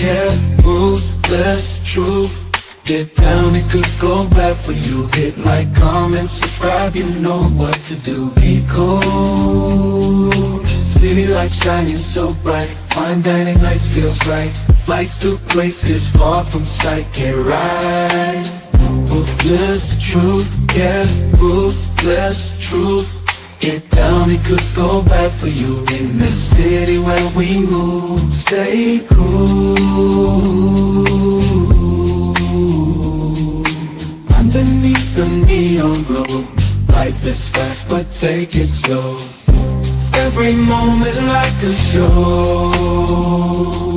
yeah, ruthless truth. Get down, it could go bad for you. Hit like, comment, subscribe, you know what to do. Be cool. City lights shining so bright. Fine dining lights feels right. Flights to places far from sight. Get right. Ruthless truth, yeah, ruthless truth. Get down, it could go bad for you. In the city where we move, stay cool. Underneath the neon glow, life is fast but take it slow. Every moment like a show.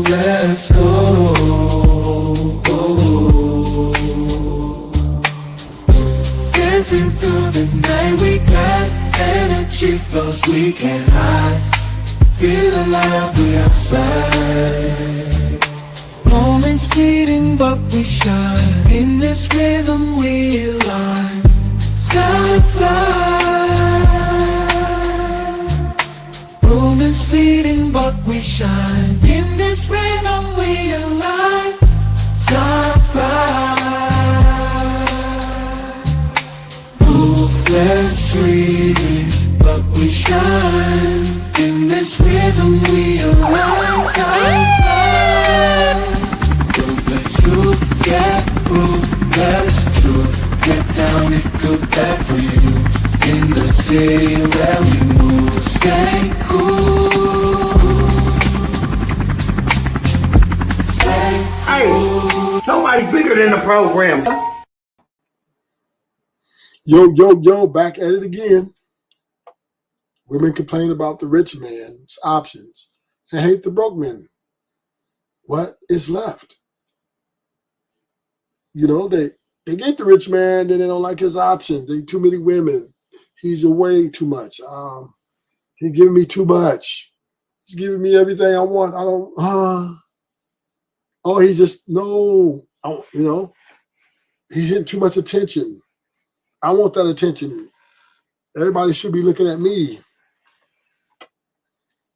Let's go. Dancing through the night, we got energy flows we can't hide. Feel alive, we outside. Moments fleeting but we shine. In this rhythm we align. Time flies. Moments fleeting but we shine. In this rhythm we align. Time flies. Ruthless freedom but we shine. In this rhythm we align. Time flies. Ruthless truth, yeah, ruthless truth. Get down, it good bad for you. In the city where we move, stay cool. Stay cool. Hey, nobody bigger than the program. Yo, back at it again. Women complain about the rich man's options and hate the broke men. What is left? You know, they get the rich man, then they don't like his options. They too many women. He's away too much. He's giving me too much. He's giving me everything I want. I don't, oh, he's just, no, he's getting too much attention. I want that attention. Everybody should be looking at me.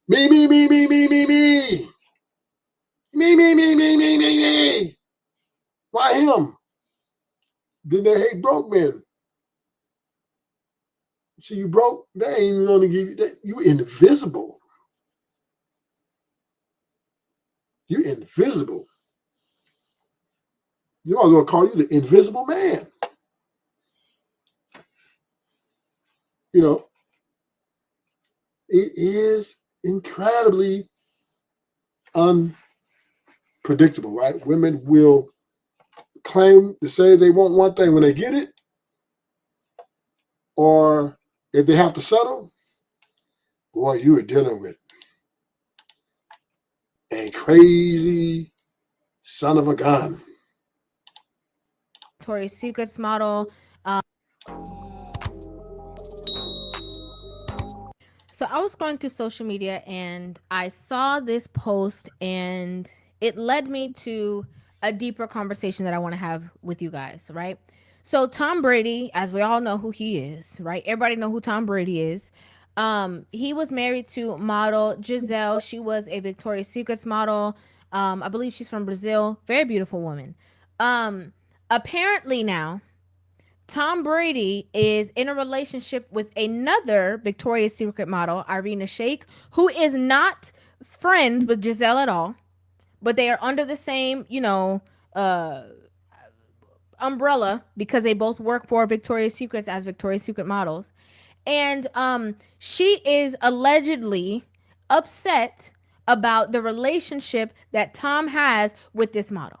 Me. Me. Why him? Then they hate broke men. See, you broke, they ain't even gonna give you that. You invisible. You invisible. You might as well call you the invisible man. You know, it is incredibly unpredictable, right? Women will claim to say they want one thing when they get it, or if they have to settle, boy, you are dealing with a crazy son of a gun. Victoria's Secrets model. So I was scrolling through social media and I saw this post and it led me to a deeper conversation that I want to have with you guys, right? So Tom Brady, as we all know who he is, right? Everybody know who Tom Brady is. He was married to model Gisele. She was a Victoria's Secrets model. I believe she's from Brazil. Very beautiful woman. Apparently now, Tom Brady is in a relationship with another Victoria's Secret model, Irina Shayk, who is not friends with Gisele at all, but they are under the same, umbrella because they both work for Victoria's Secrets as Victoria's Secret models. And she is allegedly upset about the relationship that Tom has with this model.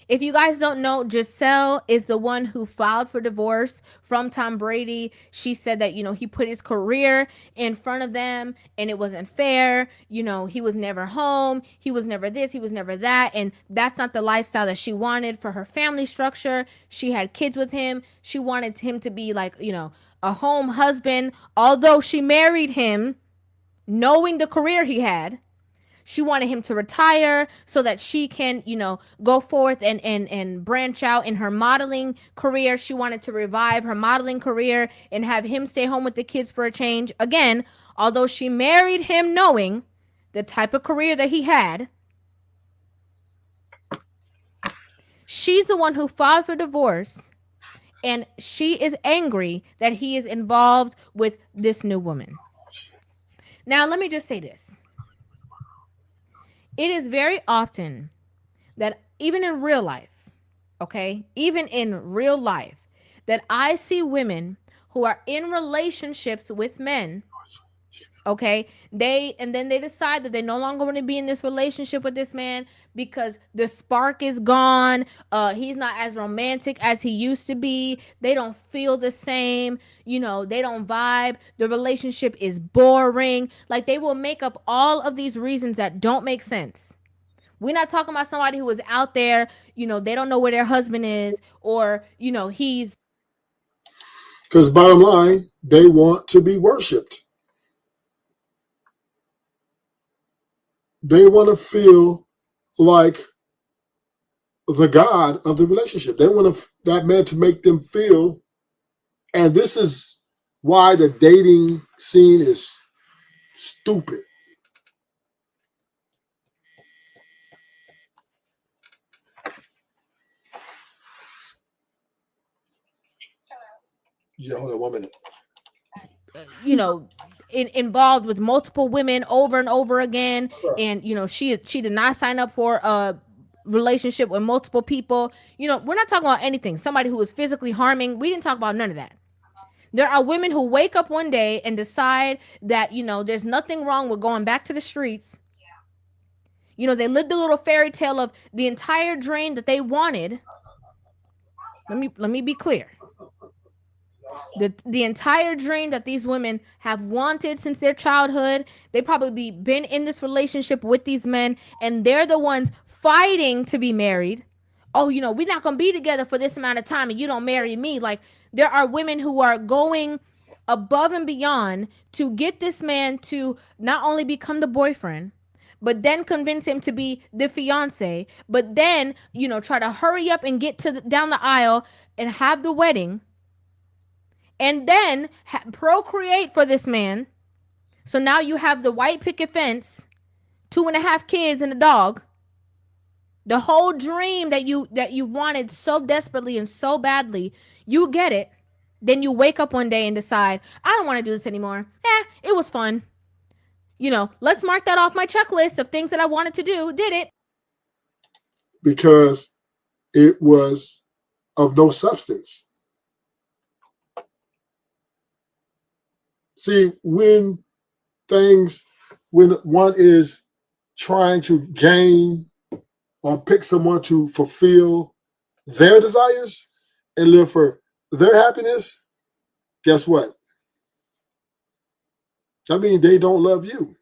If you guys don't know, Gisele is the one who filed for divorce from Tom Brady. She said that, he put his career in front of them and it wasn't fair. He was never home. He was never this. He was never that. And that's not the lifestyle that she wanted for her family structure. She had kids with him. She wanted him to be like, a home husband. Although she married him knowing the career he had. She wanted him to retire so that she can, go forth and branch out in her modeling career. She wanted to revive her modeling career and have him stay home with the kids for a change. Again, although she married him knowing the type of career that he had, She's the one who filed for divorce, and she is angry that he is involved with this new woman. Now, let me just say this. It is very often that even in real life, okay, even in real life, that I see women who are in relationships with men, okay, and then they decide that they no longer want to be in this relationship with this man because the spark is gone. He's not as romantic as he used to be. They don't feel the same. They don't vibe. The relationship is boring. Like, they will make up all of these reasons that don't make sense. We're not talking about somebody who is out there, they don't know where their husband is, or, he's. Because bottom line, they want to be worshipped. They want to feel like the God of the relationship. They want that man to make them feel. And this is why the dating scene is stupid. Yeah, hold on 1 minute. Involved with multiple women over and over again, and she did not sign up for a relationship with multiple people. We're not talking about anything. Somebody who is physically harming. We didn't talk about none of that. There are women who wake up one day and decide that there's nothing wrong with going back to the streets. They lived a little fairy tale of the entire dream that they wanted. Let me be clear. The entire dream that these women have wanted since their childhood. They probably been in this relationship with these men, and they're the ones fighting to be married. Oh, we're not going to be together for this amount of time and you don't marry me. Like, there are women who are going above and beyond to get this man to not only become the boyfriend, but then convince him to be the fiance, but then, try to hurry up and get down the aisle and have the wedding, and then procreate for this man. So now you have the white picket fence, 2.5 kids and a dog. The whole dream that you wanted so desperately and so badly, you get it. Then you wake up one day and decide, I don't want to do this anymore. It was fun. Let's mark that off my checklist of things that I wanted to do. Did it. Because it was of no substance. See, when one is trying to gain or pick someone to fulfill their desires and live for their happiness, guess what? That means they don't love you.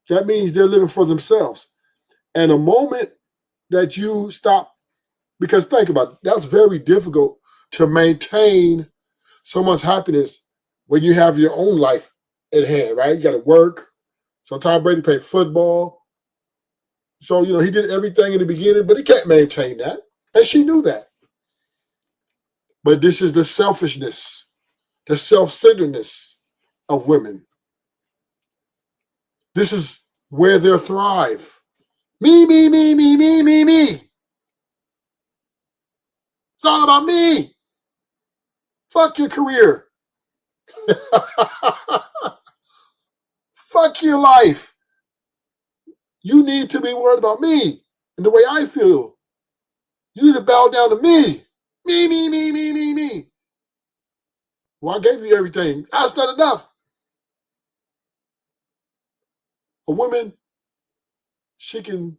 That means they're living for themselves. And the moment that you stop, because think about it, that's very difficult to maintain someone's happiness when you have your own life at hand, right? You got to work. So Tom Brady played football. So, he did everything in the beginning, but he can't maintain that. And she knew that. But this is the selfishness, the self-centeredness of women. This is where they thrive. Me, me, me, me, me, me, me. It's all about me. Fuck your career. Fuck your life. You need to be worried about me and the way I feel. You need to bow down to me. Me, me, me, me, me, me. Well, I gave you everything. That's not enough. A woman, she can,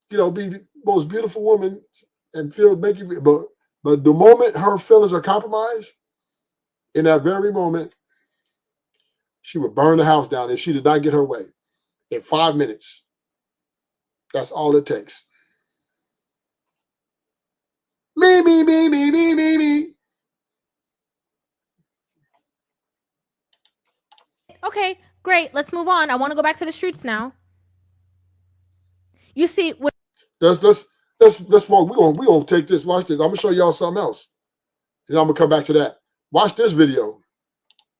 be the most beautiful woman and make you, but the moment her feelings are compromised, in that very moment, she would burn the house down if she did not get her way in 5 minutes. That's all it takes. Me, me, me, me, me, me, me. Okay, great. Let's move on. I want to go back to the streets now. You see, Let's walk. We're gonna take this. Watch this. I'm gonna show y'all something else. And I'm gonna come back to that. Watch this video.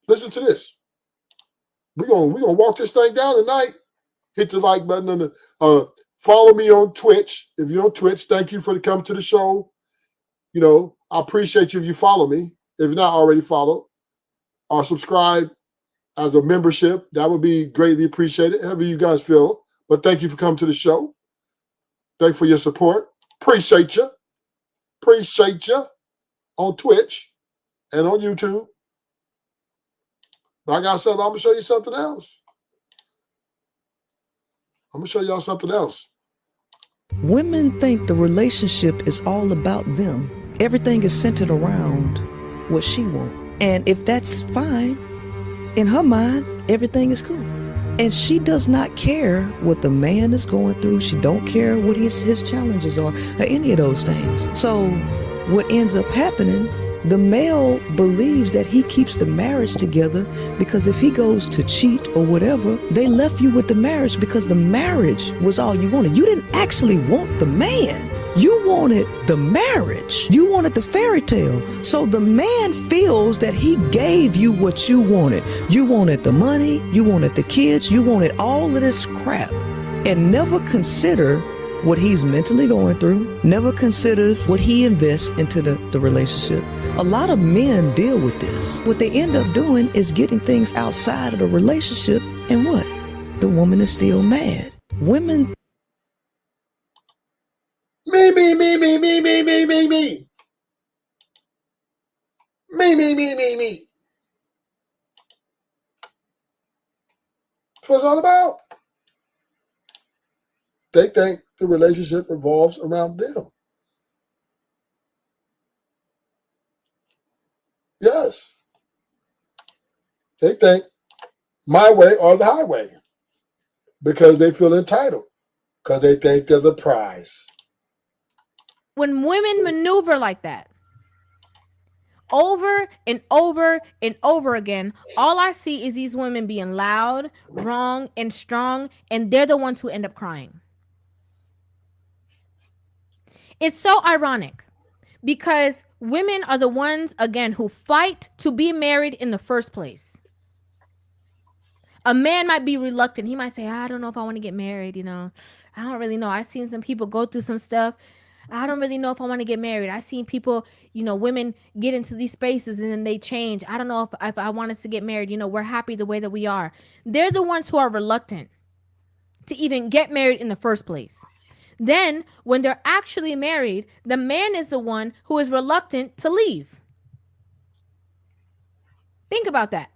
Listen to this. We're gonna walk this thing down tonight. Hit the like button on the Follow me on Twitch. If you're on Twitch, thank you for coming to the show. You know, I appreciate you if you follow me. If you're not already followed or subscribe as a membership, that would be greatly appreciated, however you guys feel. But thank you for coming to the show. Thank you for your support. Appreciate you. Appreciate you on Twitch and on YouTube. Like I said, I'm going to show you something else. I'm going to show y'all something else. Women think the relationship is all about them. Everything is centered around what she wants. And if that's fine, in her mind, everything is cool. And she does not care what the man is going through. She don't care what his challenges are or any of those things. So what ends up happening, the male believes that he keeps the marriage together because if he goes to cheat or whatever, they left you with the marriage because the marriage was all you wanted. You didn't actually want the man. You wanted the marriage. You wanted the fairy tale. So the man feels that he gave you what you wanted. You wanted the money, you wanted the kids, you wanted all of this crap, and never consider what he's mentally going through, never considers what he invests into the relationship. A lot of men deal with this. What they end up doing is getting things outside of the relationship, and what? The woman is still mad. Women. Me. That's what it's all about. They think the relationship revolves around them. Yes. They think my way or the highway because they feel entitled, because they think they're the prize. When women maneuver like that, over and over and over again, all I see is these women being loud, wrong, and strong, and they're the ones who end up crying. It's so ironic because women are the ones, again, who fight to be married in the first place. A man might be reluctant. He might say, I don't know if I want to get married, you know. I don't really know. I've seen some people go through some stuff. I don't really know if I want to get married. I've seen people, you know, women get into these spaces and then they change. I don't know if I want us to get married. You know, we're happy the way that we are. They're the ones who are reluctant to even get married in the first place. Then, when they're actually married, the man is the one who is reluctant to leave. Think about that.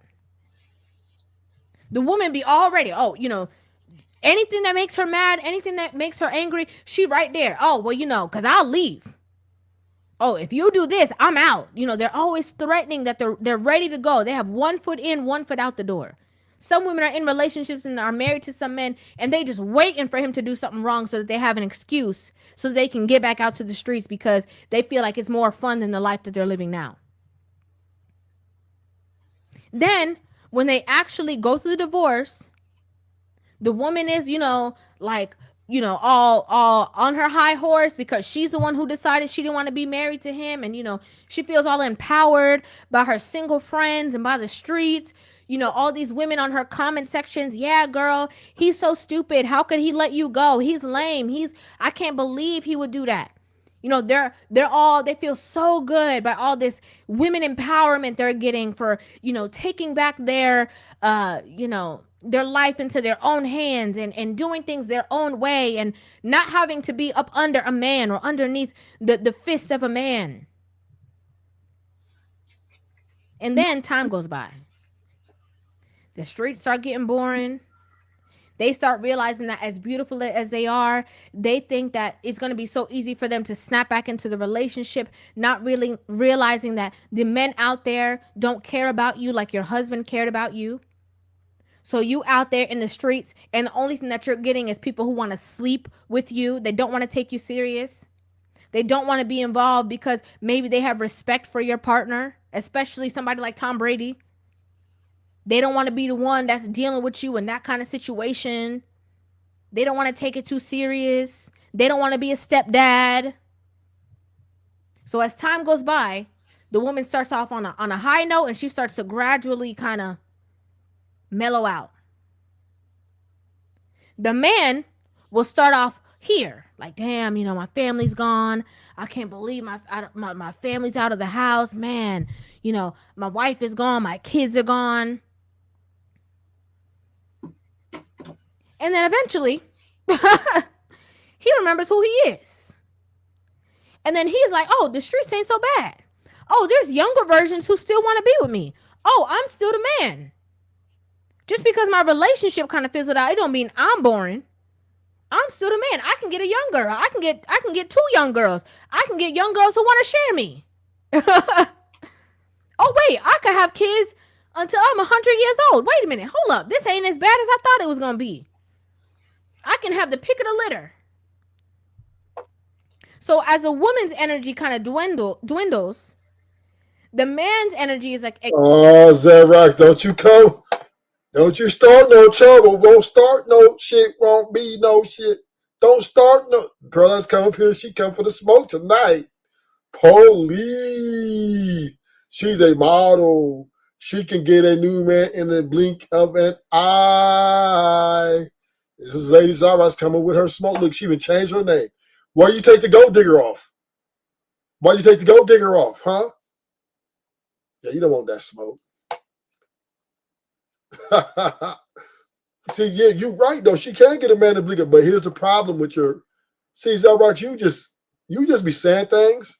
The woman be already, you know, anything that makes her mad, anything that makes her angry, she right there. Oh, well, you know, because I'll leave. Oh, if you do this, I'm out. You know, they're always threatening that they're ready to go. They have 1 foot in, 1 foot out the door. Some women are in relationships and are married to some men, and they just waiting for him to do something wrong so that they have an excuse so that they can get back out to the streets because they feel like it's more fun than the life that they're living now. Then, when they actually go through the divorce, the woman is, you know, like, you know, all on her high horse because she's the one who decided she didn't want to be married to him. And, you know, she feels all empowered by her single friends and by the streets. You know, all these women on her comment sections. Yeah, girl, he's so stupid. How could he let you go? He's lame. I can't believe he would do that. You know, they feel so good by all this women empowerment they're getting for, you know, taking back their, you know, their life into their own hands and doing things their own way and not having to be up under a man or underneath the fist of a man. And then time goes by. The streets start getting boring. They start realizing that as beautiful as they are, they think that it's going to be so easy for them to snap back into the relationship, not really realizing that the men out there don't care about you like your husband cared about you. So you out there in the streets, and the only thing that you're getting is people who want to sleep with you. They don't want to take you serious. They don't want to be involved because maybe they have respect for your partner, especially somebody like Tom Brady. They don't want to be the one that's dealing with you in that kind of situation. They don't want to take it too serious. They don't want to be a stepdad. So as time goes by, the woman starts off on a high note and she starts to gradually kind of mellow out. The man will start off, here. Like, damn, my family's gone. I can't believe my family's out of the house. Man, my wife is gone. My kids are gone. And then eventually, he remembers who he is. And then he's like, oh, the streets ain't so bad. Oh, there's younger versions who still want to be with me. Oh, I'm still the man. Just because my relationship kind of fizzled out, it don't mean I'm boring. I'm still the man. I can get a young girl. I can get 2 young girls. I can get young girls who want to share me. Oh, wait, I could have kids until I'm 100 years old. Wait a minute. Hold up. This ain't as bad as I thought it was going to be. I can have the pick of the litter. So as the woman's energy kind of dwindles, the man's energy is like... Oh, Zedrock, don't you start no trouble. Won't start no shit. Won't be no shit. Don't start no... Girl, let's come up here. She come for the smoke tonight. Police. She's a model. She can get a new man in the blink of an eye. This is Lady Zara's coming with her smoke. Look, she even changed her name. Why you take the gold digger off? Why you take the gold digger off, huh? Yeah, you don't want that smoke. See, yeah, you're right though. She can get a man to blink it, but here's the problem with your... See, Zara, you just be saying things,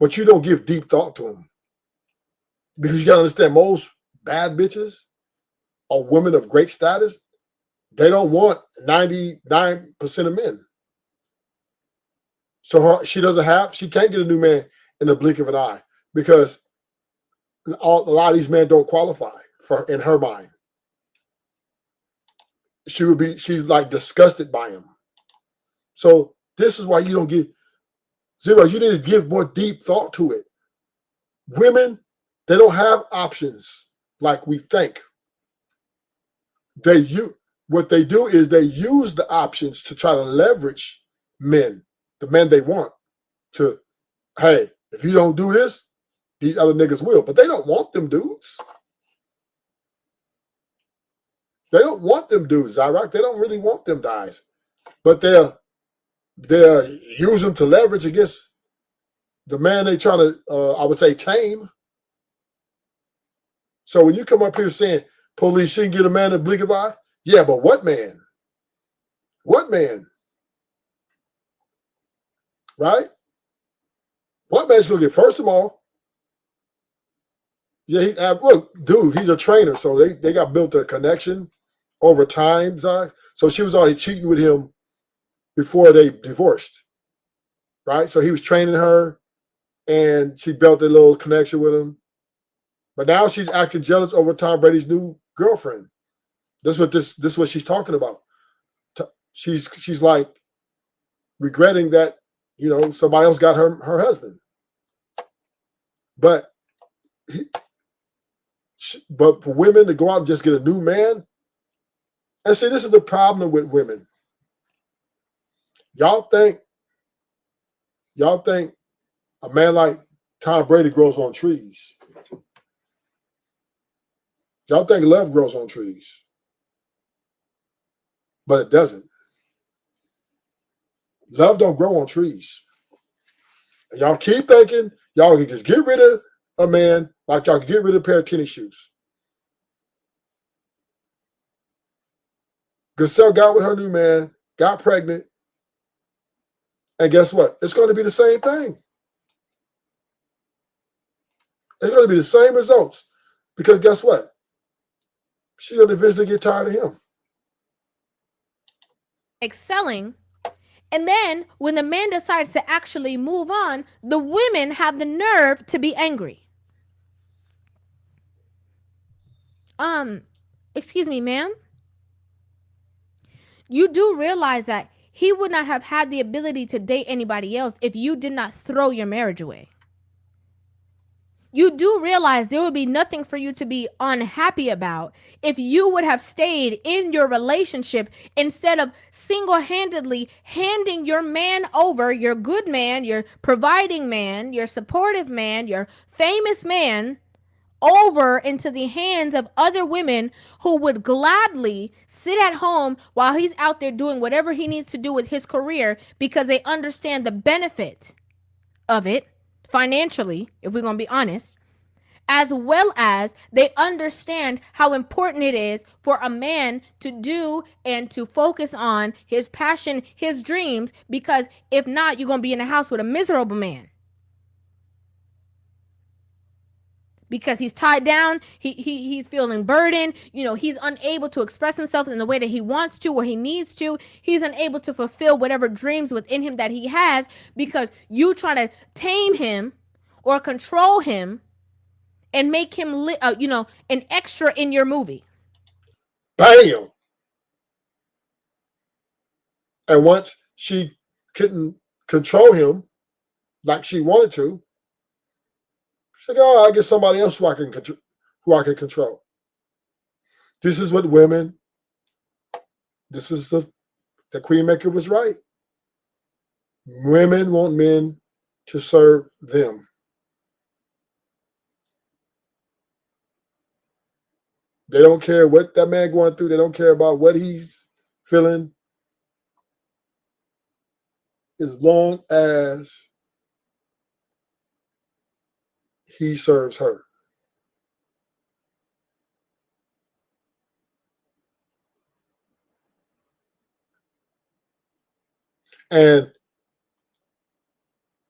but you don't give deep thought to them. Because you gotta understand, most bad bitches or women of great status, they don't want 99% of men. So she can't get a new man in the blink of an eye because a lot of these men don't qualify in her mind. She's like disgusted by him. So this is why you don't give Zero. You need to give more deep thought to it. Women, they don't have options like we think. What they do is they use the options to try to leverage men, the men they want, to, hey, if you don't do this, these other niggas will. But they don't want them dudes. They don't want them dudes, Zyrock. They don't really want them guys. But they'll use them to leverage against the man they try to, I would say, tame. So when you come up here saying, police, she can get a man to blink of eye, yeah, but what man? What man? Right? What man's going to get? First of all, yeah, look, dude, he's a trainer, so they got built a connection over time, Zach. So she was already cheating with him before they divorced, right? So he was training her, and she built a little connection with him. But now she's acting jealous over Tom Brady's new girlfriend. This is what she's talking about. She's like regretting that, somebody else got her husband. But for women to go out and just get a new man, and see, this is the problem with women. Y'all think a man like Tom Brady grows on trees. Y'all think love grows on trees. But it doesn't. Love don't grow on trees. And y'all keep thinking y'all can just get rid of a man like y'all can get rid of a pair of tennis shoes. Giselle got with her new man, got pregnant, and guess what? It's going to be the same thing. It's going to be the same results because guess what? She's going to eventually get tired of him. Excelling. And then when the man decides to actually move on, the women have the nerve to be angry. Excuse me, ma'am. You do realize that he would not have had the ability to date anybody else if you did not throw your marriage away. You do realize there would be nothing for you to be unhappy about if you would have stayed in your relationship instead of single-handedly handing your man over, your good man, your providing man, your supportive man, your famous man, over into the hands of other women who would gladly sit at home while he's out there doing whatever he needs to do with his career because they understand the benefit of it financially, if we're going to be honest, as well as they understand how important it is for a man to do and to focus on his passion, his dreams, because if not, you're going to be in a house with a miserable man. Because he's tied down, he's feeling burdened, he's unable to express himself in the way that he wants to or he needs to. He's unable to fulfill whatever dreams within him that he has because you trying to tame him or control him and make him an extra in your movie. Bam! And once she couldn't control him like she wanted to, she's like, oh, I get somebody else who I can control. This is what women, this is the Queen Maker was right. Women want men to serve them. They don't care what that man going through. They don't care about what he's feeling. As long as he serves her. And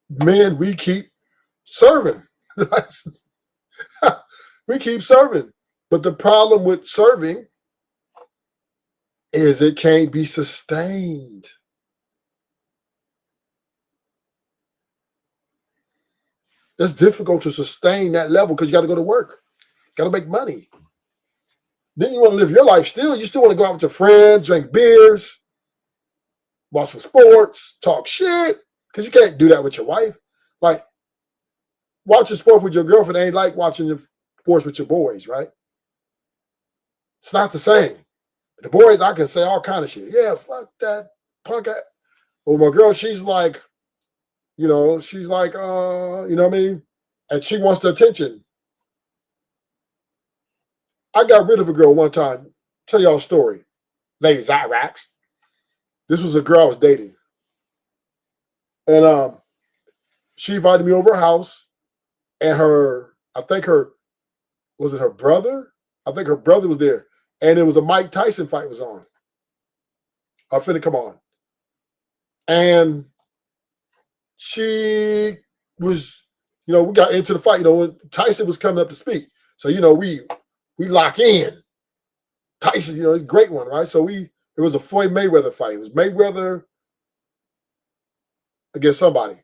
men, we keep serving. We keep serving. But the problem with serving is it can't be sustained. It's difficult to sustain that level because you got to go to work. Got to make money. Then you want to live your life still. You still want to go out with your friends, drink beers, watch some sports, talk shit. Because you can't do that with your wife. Like, watching sports with your girlfriend ain't like watching sports with your boys, right? It's not the same. The boys, I can say all kind of shit. Yeah, fuck that punk ass. Well, my girl, she's like, you know what I mean? And she wants the attention. I got rid of a girl one time. Tell y'all a story. Ladies, Iraqs. This was a girl I was dating. And she invited me over her house. And her brother? I think her brother was there. And it was a Mike Tyson fight was on. I'm finna come on. And she was, we got into the fight, when Tyson was coming up to speak. So, we lock in. Tyson, he's a great one, right? So it was a Floyd Mayweather fight. It was Mayweather against somebody.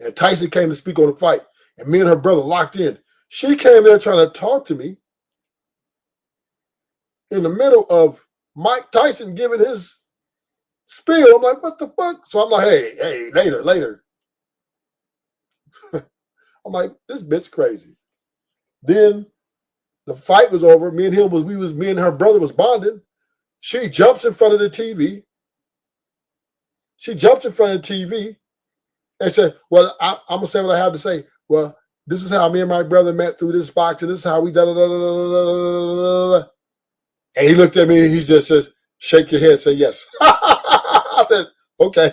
And Tyson came to speak on the fight. And me and her brother locked in. She came there trying to talk to me in the middle of Mike Tyson giving his spiel. I'm like, what the fuck? So I'm like, hey, later. I'm like, this bitch crazy. Then the fight was over. Me and her brother was bonding. She jumps in front of the TV. And said, well, I'm going to say what I have to say. Well, this is how me and my brother met through this box, and this is how we da-da-da-da-da-da-da-da. And he looked at me and he just says, shake your head, say yes. I said, okay.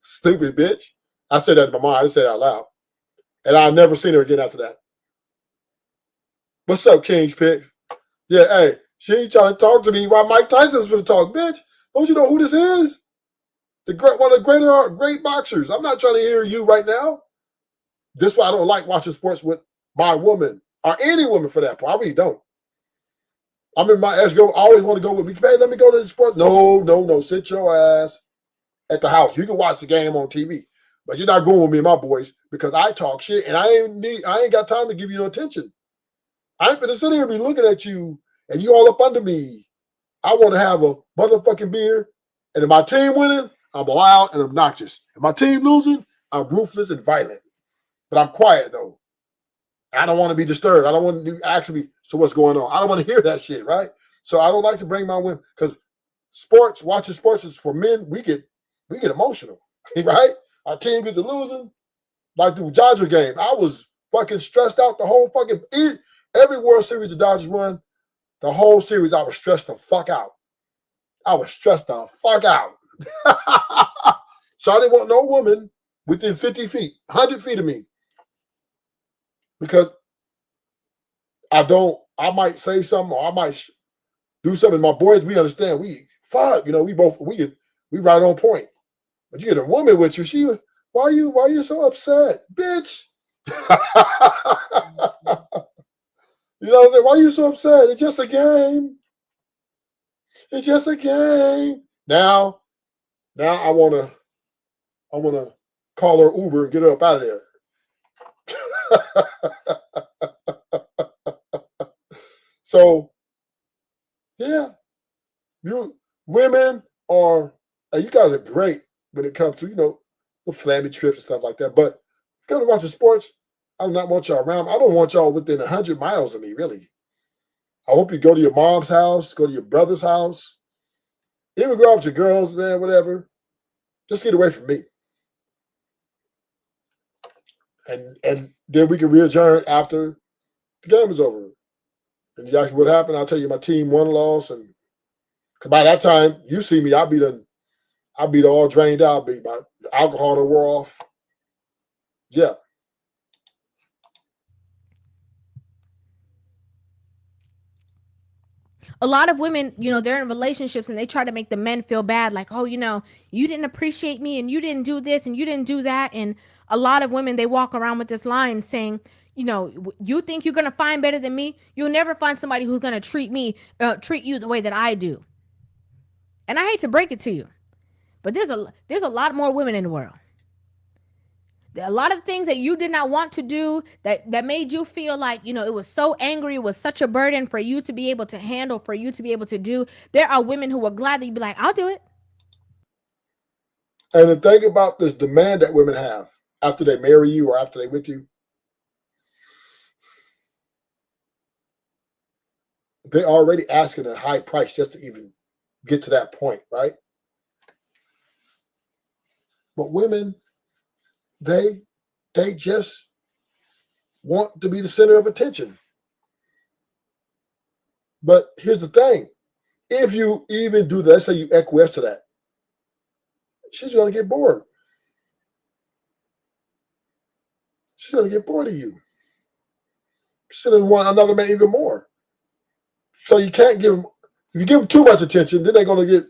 Stupid bitch. I said that in my mind. I didn't say it out loud. And I've never seen her again after that. What's up, King's Pick? Yeah, hey, she ain't trying to talk to me while Mike Tyson's going to talk, bitch. Don't you know who this is? One of the great boxers. I'm not trying to hear you right now. This is why I don't like watching sports with my woman or any woman for that part. I really don't. I mean, my ex-girl always want to go with me. Hey, let me go to the sport. No. Sit your ass at the house. You can watch the game on TV, but you're not going with me and my boys because I talk shit and I ain't got time to give you no attention. I ain't finna sit here and be looking at you and you all up under me. I want to have a motherfucking beer, and if my team winning, I'm loud and obnoxious. If my team losing, I'm ruthless and violent. But I'm quiet though. I don't want to be disturbed. I don't want to actually. So what's going on? I don't want to hear that shit, right? So I don't like to bring my women because watching sports is for men. We get emotional, right? Our team gets to losing. Like the Dodger game, I was fucking stressed out the whole fucking every World Series the Dodgers won, the whole series I was stressed the fuck out. I was stressed the fuck out. So I didn't want no woman within 50 feet, 100 feet of me. Because I might say something or I might do something. My boys, we understand. We right on point. But you get a woman with you, why are you so upset? Bitch. You know, why are you so upset? It's just a game. It's just a game. Now I wanna call her Uber and get her up out of there. So yeah, women are, you guys are great when it comes to, the family trips and stuff like that. But if you're gonna watch the sports, I do not want y'all around. I don't want y'all within 100 miles of me, really. I hope you go to your mom's house, go to your brother's house, even go out with your girls, man, whatever. Just get away from me. And then we can re-adjourn after the game is over. And you ask me what happened, I'll tell you my team won or lost. And cause by that time, you see me, I'll be all drained out, my alcohol to wore off. Yeah. A lot of women, they're in relationships and they try to make the men feel bad. Like, oh, you didn't appreciate me and you didn't do this and you didn't do that. And a lot of women, they walk around with this line saying, you think you're going to find better than me? You'll never find somebody who's going to treat you the way that I do. And I hate to break it to you, but there's a lot more women in the world. A lot of things that you did not want to do that made you feel like, it was so angry, it was such a burden for you to be able to handle, for you to be able to do. There are women who will gladly be like, I'll do it. And the thing about this demand that women have after they marry you or after they're with you, they're already asking a high price just to even get to that point, right? But women, they just want to be the center of attention. But here's the thing. If you even do that, let's say you acquiesce to that, she's going to get bored. She's going to get bored of you. She's going to want another man even more. So you can't give them, if you give them too much attention, then they're going to get,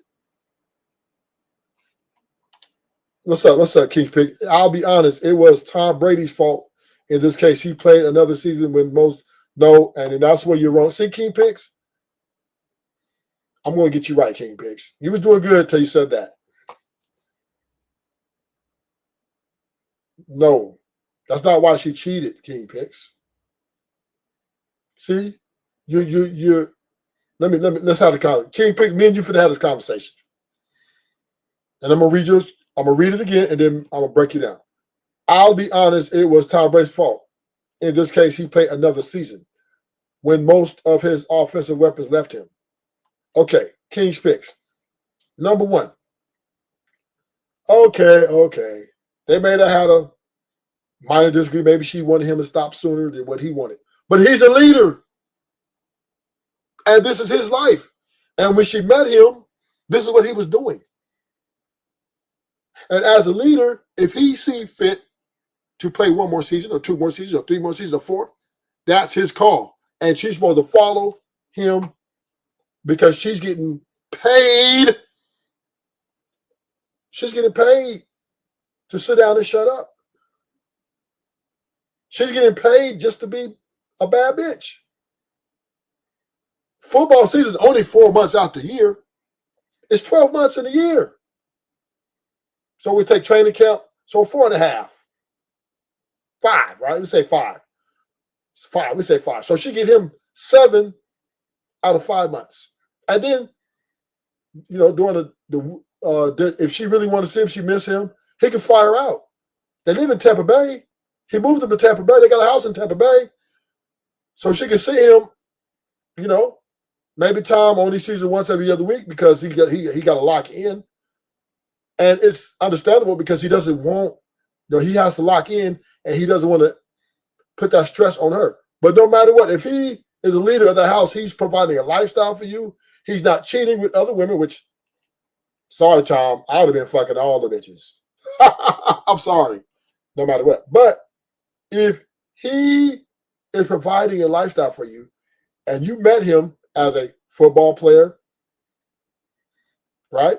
What's up, King Pick? I'll be honest, it was Tom Brady's fault in this case. He played another season when most no, and that's where you're wrong. See, King Picks? I'm going to get you right, King Picks. You was doing good until you said that. No, that's not why she cheated, King Picks. See? Let's have the conversation. King Picks, me and you finna have this conversation. And I'm going to read it again, and then I'm going to break you down. I'll be honest, it was Tom Brady's fault. In this case, he played another season when most of his offensive weapons left him. Okay, King's picks. Number one. Okay. They may have had a minor disagreement. Maybe she wanted him to stop sooner than what he wanted. But he's a leader. And this is his life. And when she met him, this is what he was doing. And as a leader, if he see fit to play one more season or two more seasons or three more seasons or four, that's his call. And she's supposed to follow him because she's getting paid. She's getting paid to sit down and shut up. She's getting paid just to be a bad bitch. Football season is only 4 months out the year. It's 12 months in a year. So we take training camp. So 4.5. 5, right? We say 5. It's 5. We say 5. So she get him 7 out of 5 months. And then, during if she really want to see him, she miss him, he can fly her out. They live in Tampa Bay. He moved them to Tampa Bay. They got a house in Tampa Bay. So she can see him, maybe Tom only sees him once every other week because he got to lock in. And it's understandable because he doesn't want, he has to lock in and he doesn't want to put that stress on her. But no matter what, if he is a leader of the house, he's providing a lifestyle for you. He's not cheating with other women, which, sorry, Tom, I would have been fucking all the bitches. I'm sorry, no matter what. But if he is providing a lifestyle for you and you met him as a football player, right?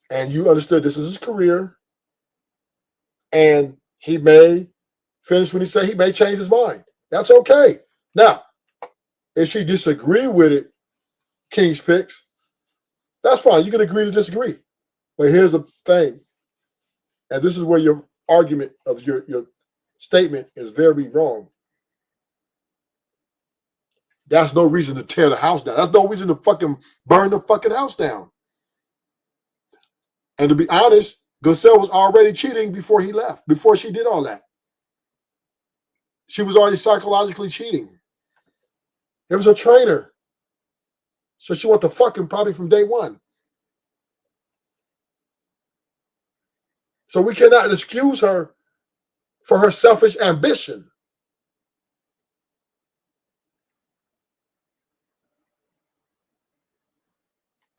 And you understood this is his career, and he may finish when he say he may change his mind. That's okay. Now, if she disagree with it, King's Picks, that's fine. You can agree to disagree. But here's the thing, and this is where your argument of your statement is very wrong. That's no reason to tear the house down. That's no reason to fucking burn the fucking house down. And to be honest, Garcelle was already cheating before he left, before she did all that. She was already psychologically cheating. It was a trainer. So she wanted to fuck him probably from day one. So we cannot excuse her for her selfish ambition.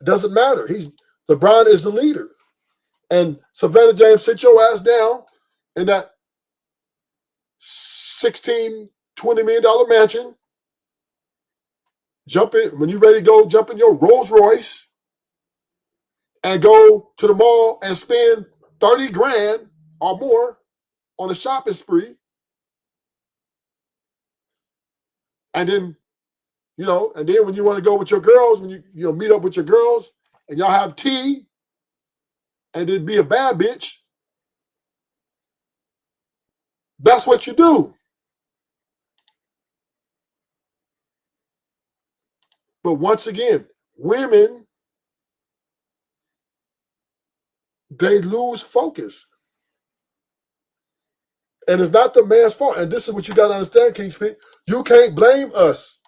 It doesn't matter. LeBron is the leader. And Savannah James, sit your ass down in that $16, $20 million mansion. Jump in when you're ready to go, jump in your Rolls Royce and go to the mall and spend 30 grand or more on a shopping spree. And then, and then when you want to go with your girls, when you meet up with your girls and y'all have tea and then be a bad bitch, that's what you do. But once again, women, they lose focus. And it's not the man's fault. And this is what you got to understand, King Speak. You can't blame us.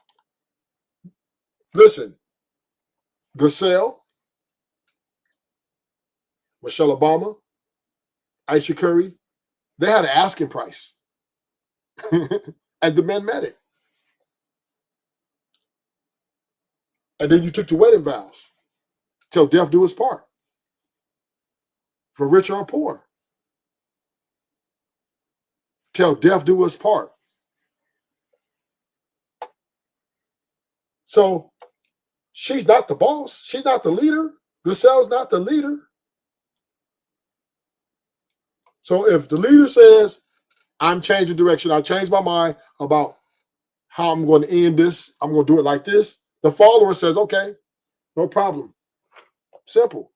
Listen, Garcelle, Michelle Obama, Aisha Curry, they had an asking price. And the men met it. And then you took the wedding vows. Till death do us part. For rich or poor. Till death do us part. So she's not the boss. She's not the leader. Garcelle's not the leader. So if the leader says, I'm changing direction, I changed my mind about how I'm going to end this, I'm going to do it like this, the follower says, okay, no problem. Simple.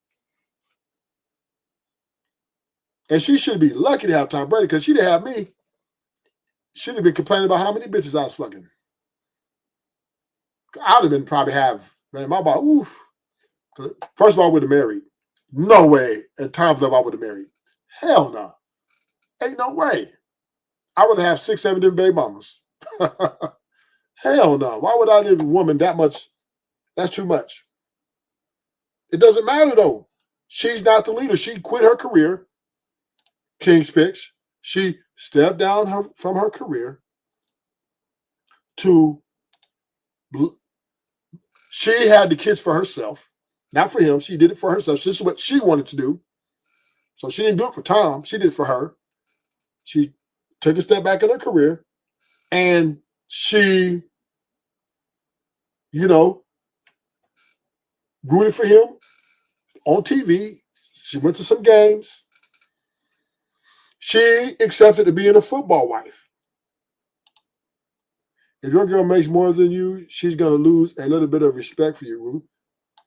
And she should be lucky to have Tom Brady, because she didn't have me. She'd have been complaining about how many bitches I was fucking. I'd have been probably man, my body, oof. First of all, I would have married. No way at times I would have married. Hell no. Ain't no way. I'd rather have 6, 7 different baby mamas. Hell no. Why would I live with a woman that much? That's too much. It doesn't matter though. She's not the leader. She quit her career. King's Picks. She stepped down from her career to. She had the kids for herself, not for him. She did it for herself. This is what she wanted to do. So she didn't do it for Tom. She did it for her. She took a step back in her career, and she, rooted for him on TV. She went to some games. She accepted to being a football wife. If your girl makes more than you, she's going to lose a little bit of respect for you, Ruth.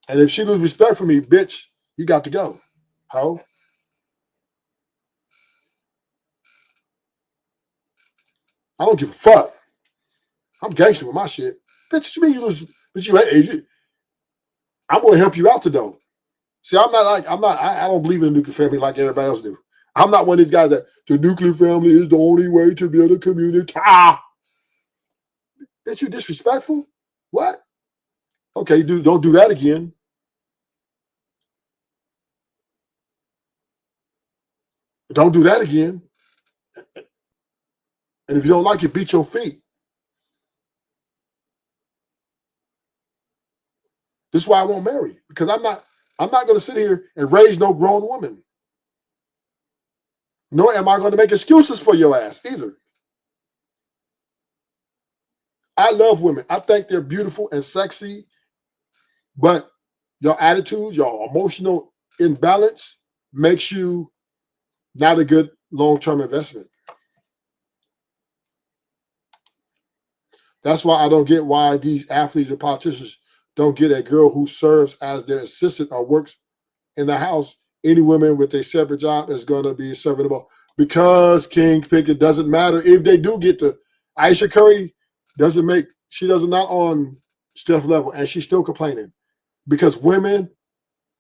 And if she loses respect for me, bitch, you got to go. Ho. I don't give a fuck. I'm gangster with my shit. Bitch, what you mean you lose? Bitch, I'm going to help you out today. See, I don't believe in a nuclear family like everybody else do. I'm not one of these guys that the nuclear family is the only way to build a community. Bitch, you disrespectful? What? Okay, don't do that again. Don't do that again. And if you don't like it, beat your feet. This is why I won't marry, because I'm not going to sit here and raise no grown woman. Nor am I going to make excuses for your ass either. I love women. I think they're beautiful and sexy, but your attitudes, your emotional imbalance makes you not a good long-term investment. That's why I don't get why these athletes and politicians don't get a girl who serves as their assistant or works in the house. Any woman with a separate job is going to be serviceable, because King Pick, it doesn't matter if they do get to Aisha Curry she doesn't not on Steph level, and she's still complaining, because women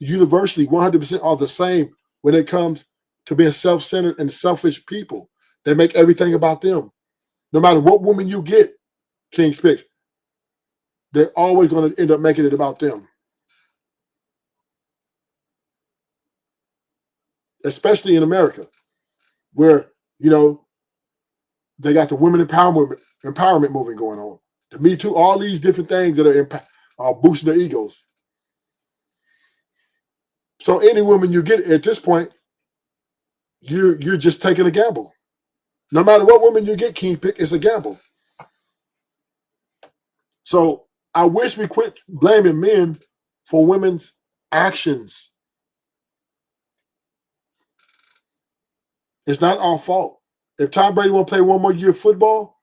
universally 100% are the same when it comes to being self-centered and selfish people. They make everything about them. No matter what woman you get, King's Picks, they're always going to end up making it about them. Especially in America, where, they got the women empowerment movement going on. The Me Too, all these different things that are boosting their egos. So any woman you get at this point, you're just taking a gamble. No matter what woman you get, King Pick, it's a gamble. So I wish we quit blaming men for women's actions. It's not our fault. If Tom Brady want to play one more year of football,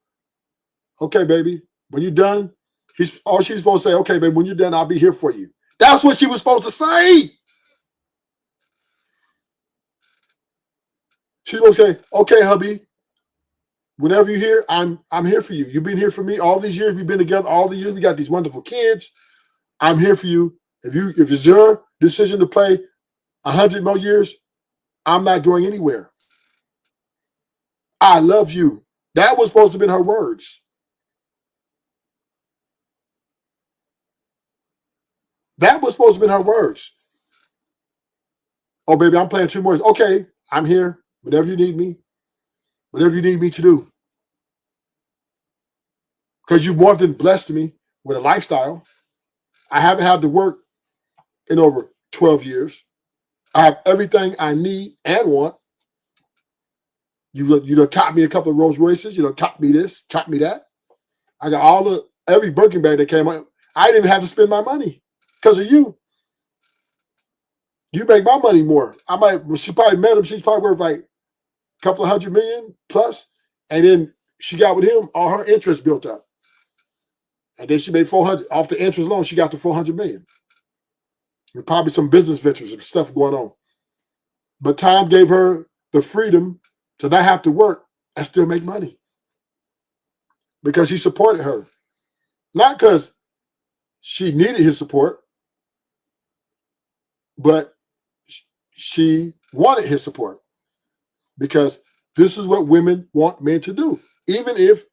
okay, baby. When you're done, she's supposed to say, okay, baby, when you're done, I'll be here for you. That's what she was supposed to say. She's supposed to say, okay, hubby, whenever you're here, I'm here for you. You've been here for me all these years. We've been together all the years. We got these wonderful kids. I'm here for you. If it's your decision to play 100 more years, I'm not going anywhere. I love you. That was supposed to have been her words. That was supposed to have been her words. Oh, baby, I'm playing 2 more. Okay, I'm here. Whatever you need me. Whatever you need me to do. Because you've more than blessed me with a lifestyle. I haven't had to work in over 12 years. I have everything I need and want. You done caught me a couple of Rolls Royces. You done caught me this, caught me that. I got every Birkin bag that came out. I didn't even have to spend my money because of you. You make my money more. She probably met him. She's probably worth like a couple of $100 million plus. And then she got with him, all her interest built up. And then she made 400 off the interest alone. She got to 400 million. And probably some business ventures and stuff going on. But Tom gave her the freedom to not have to work and still make money. Because he supported her. Not because she needed his support, but she wanted his support. Because this is what women want men to do. Even if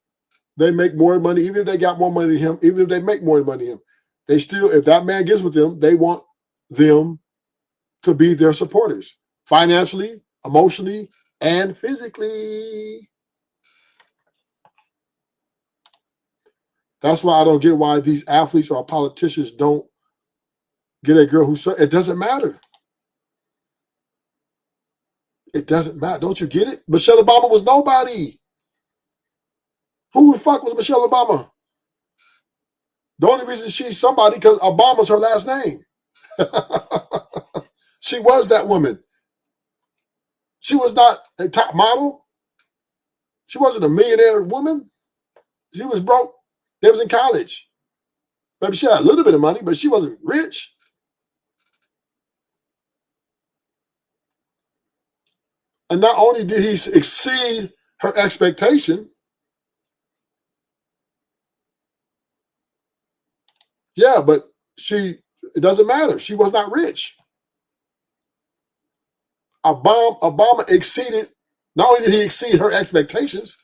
they make more money, even if they got more money than him, even if they make more money than him, they still, if that man gets with them, they want them to be their supporters. Financially, emotionally, and physically. That's why I don't get why these athletes or politicians don't get a girl it doesn't matter. It doesn't matter. Don't you get it? Michelle Obama was nobody. Who the fuck was Michelle Obama? The only reason she's somebody because Obama's her last name. She was that woman. She was not a top model. She wasn't a millionaire woman. She was broke. They was in college. Maybe she had a little bit of money, but she wasn't rich. And not only did he exceed her expectation, yeah, but it doesn't matter. She was not rich. Obama exceeded, not only did he exceed her expectations,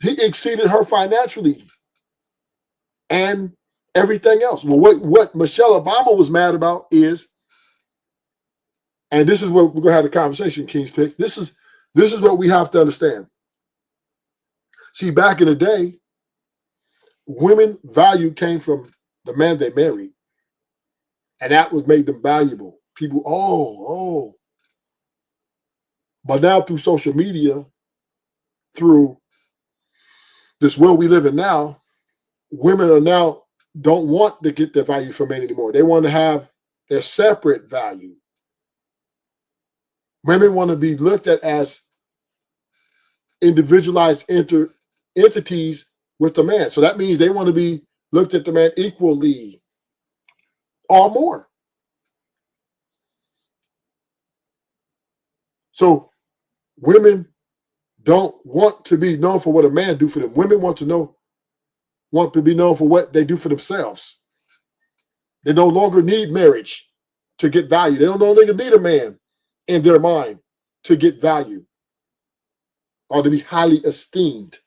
he exceeded her financially and everything else. Well, what Michelle Obama was mad about is, and this is what we're going to have the conversation, King's Picks. This is what we have to understand. See, back in the day, women value came from the man they married. And that was made them valuable. People, oh. But now through social media, through this world we live in now, women are now don't want to get their value from men anymore. They want to have their separate value. Women want to be looked at as individualized entities with the man. So that means they want to be looked at the man equally or more. So women don't want to be known for what a man do for them. Women want to be known for what they do for themselves. They no longer need marriage to get value. They don't no longer need a man in their mind to get value or to be highly esteemed.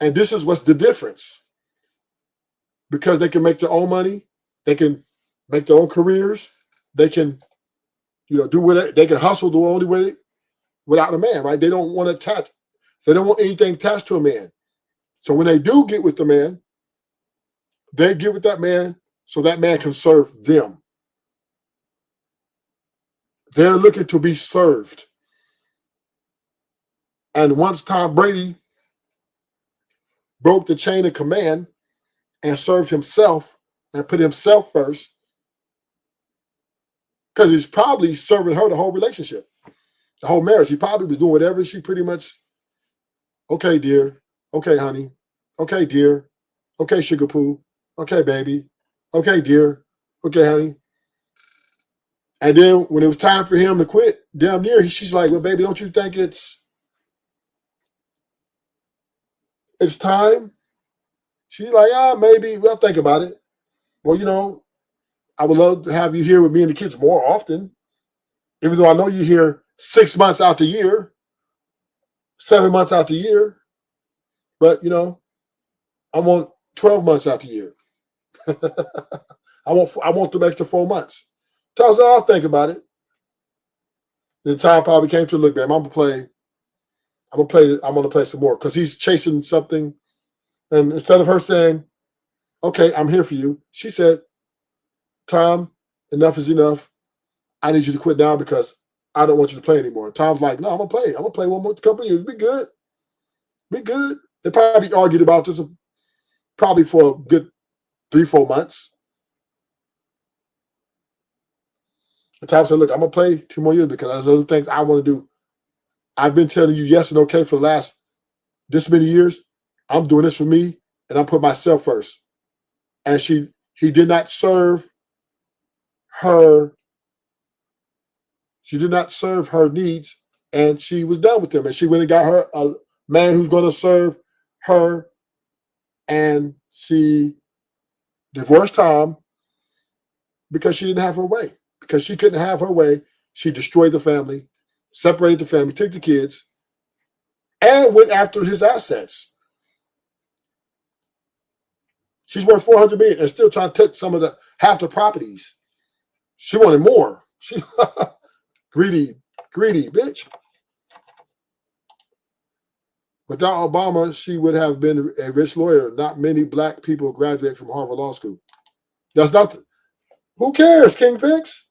And this is what's the difference. Because they can make their own money, they can make their own careers, they can, do whatever, they can hustle the only way without a man, right? They don't want anything attached to a man. So when they do get with the man, they get with that man so that man can serve them. They're looking to be served. And once Tom Brady broke the chain of command and served himself and put himself first, because he's probably serving her the whole relationship, the whole marriage. He probably was doing whatever she pretty much, okay, dear. Okay, honey. Okay, dear. Okay, sugar poo. Okay, baby. Okay, dear. Okay, honey. And then when it was time for him to quit, damn near, she's like, well, baby, don't you think it's time? She's like, maybe. Well, think about it. Well, I would love to have you here with me and the kids more often, even though I know you're here 6 months out the year, 7 months out the year. But, I want 12 months out the year. I want the extra 4 months. Tells her, I'll think about it. Then Tom probably came to look, babe, I'm gonna play some more, because he's chasing something. And instead of her saying, okay, I'm here for you, she said, Tom, enough is enough. I need you to quit now because I don't want you to play anymore. Tom's like, no, I'm gonna play. I'm gonna play one more couple of years. Be good. Be good. They probably argued about this probably for a good 3-4 months. And Tom said, look, I'm gonna play 2 more years because there's other things I want to do. I've been telling you yes and okay for the last this many years. I'm doing this for me, and I'm putting myself first. And he did not serve her. She did not serve her needs, and she was done with him. And she went and got her a man who's going to serve her, and she divorced Tom because she didn't have her way. Because she couldn't have her way, she destroyed the family, separated the family, took the kids, and went after his assets. She's worth $400 million and still trying to take half the properties. She wanted more. She greedy bitch. Without Obama, she would have been a rich lawyer. Not many black people graduate from Harvard Law School. That's not. Who cares, King Picks?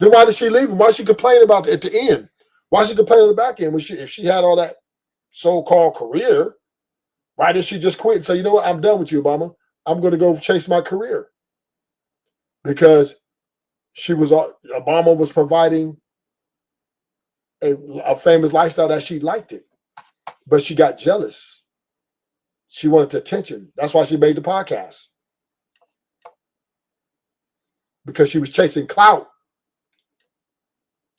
Then why did she leave him? Why she complain about it at the end? Why she complain on the back end if she had all that so-called career? Why did she just quit and say, you know what, I'm done with you, Obama. I'm going to go chase my career. Because Obama was providing a famous lifestyle that she liked it. But she got jealous. She wanted the attention. That's why she made the podcast. Because she was chasing clout.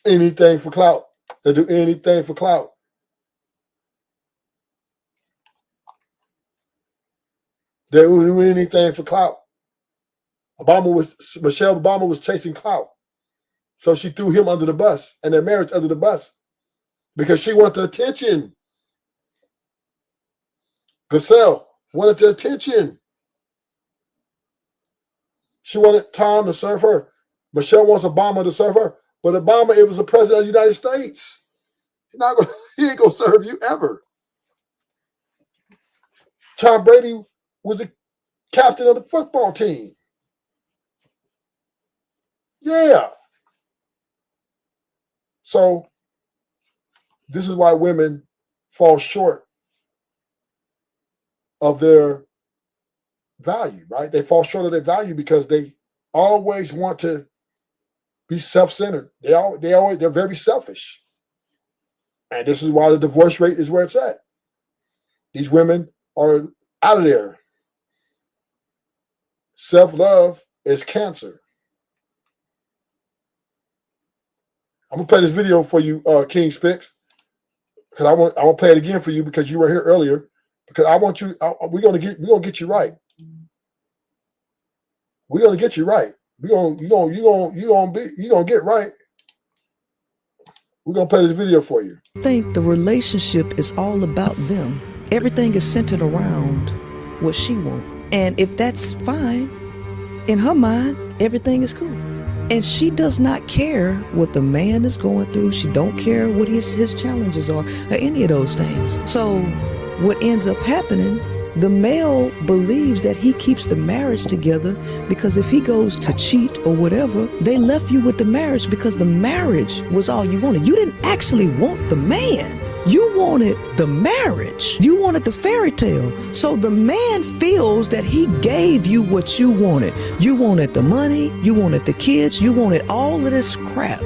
Anything for clout. They do anything for clout. They would do anything for clout. Michelle Obama was chasing clout. So she threw him under the bus and their marriage under the bus because she wanted the attention. Giselle wanted the attention. She wanted Tom to serve her. Michelle wants Obama to serve her. But Obama, it was the president of the United States. He ain't gonna serve you ever. Tom Brady was a captain of the football team. Yeah. So this is why women fall short of their value, right? They fall short of their value because they always want to be self-centered. They're very selfish. And this is why the divorce rate is where it's at. These women are out of there. Self-love is cancer. I'm gonna play this video for you, King Spix, because I want to play it again for you because you were here earlier. Because I want you. We're gonna get you right. We're gonna get you right. You gonna get right. We're gonna play this video for you. I think the relationship is all about them. Everything is centered around what she wants. And if that's fine, in her mind, everything is cool. And she does not care what the man is going through. She don't care what his challenges are or any of those things. So what ends up happening, the male believes that he keeps the marriage together because if he goes to cheat or whatever, they left you with the marriage because the marriage was all you wanted. You didn't actually want the man. You wanted the marriage. You wanted the fairy tale. So the man feels that he gave you what you wanted. You wanted the money, you wanted the kids, you wanted all of this crap,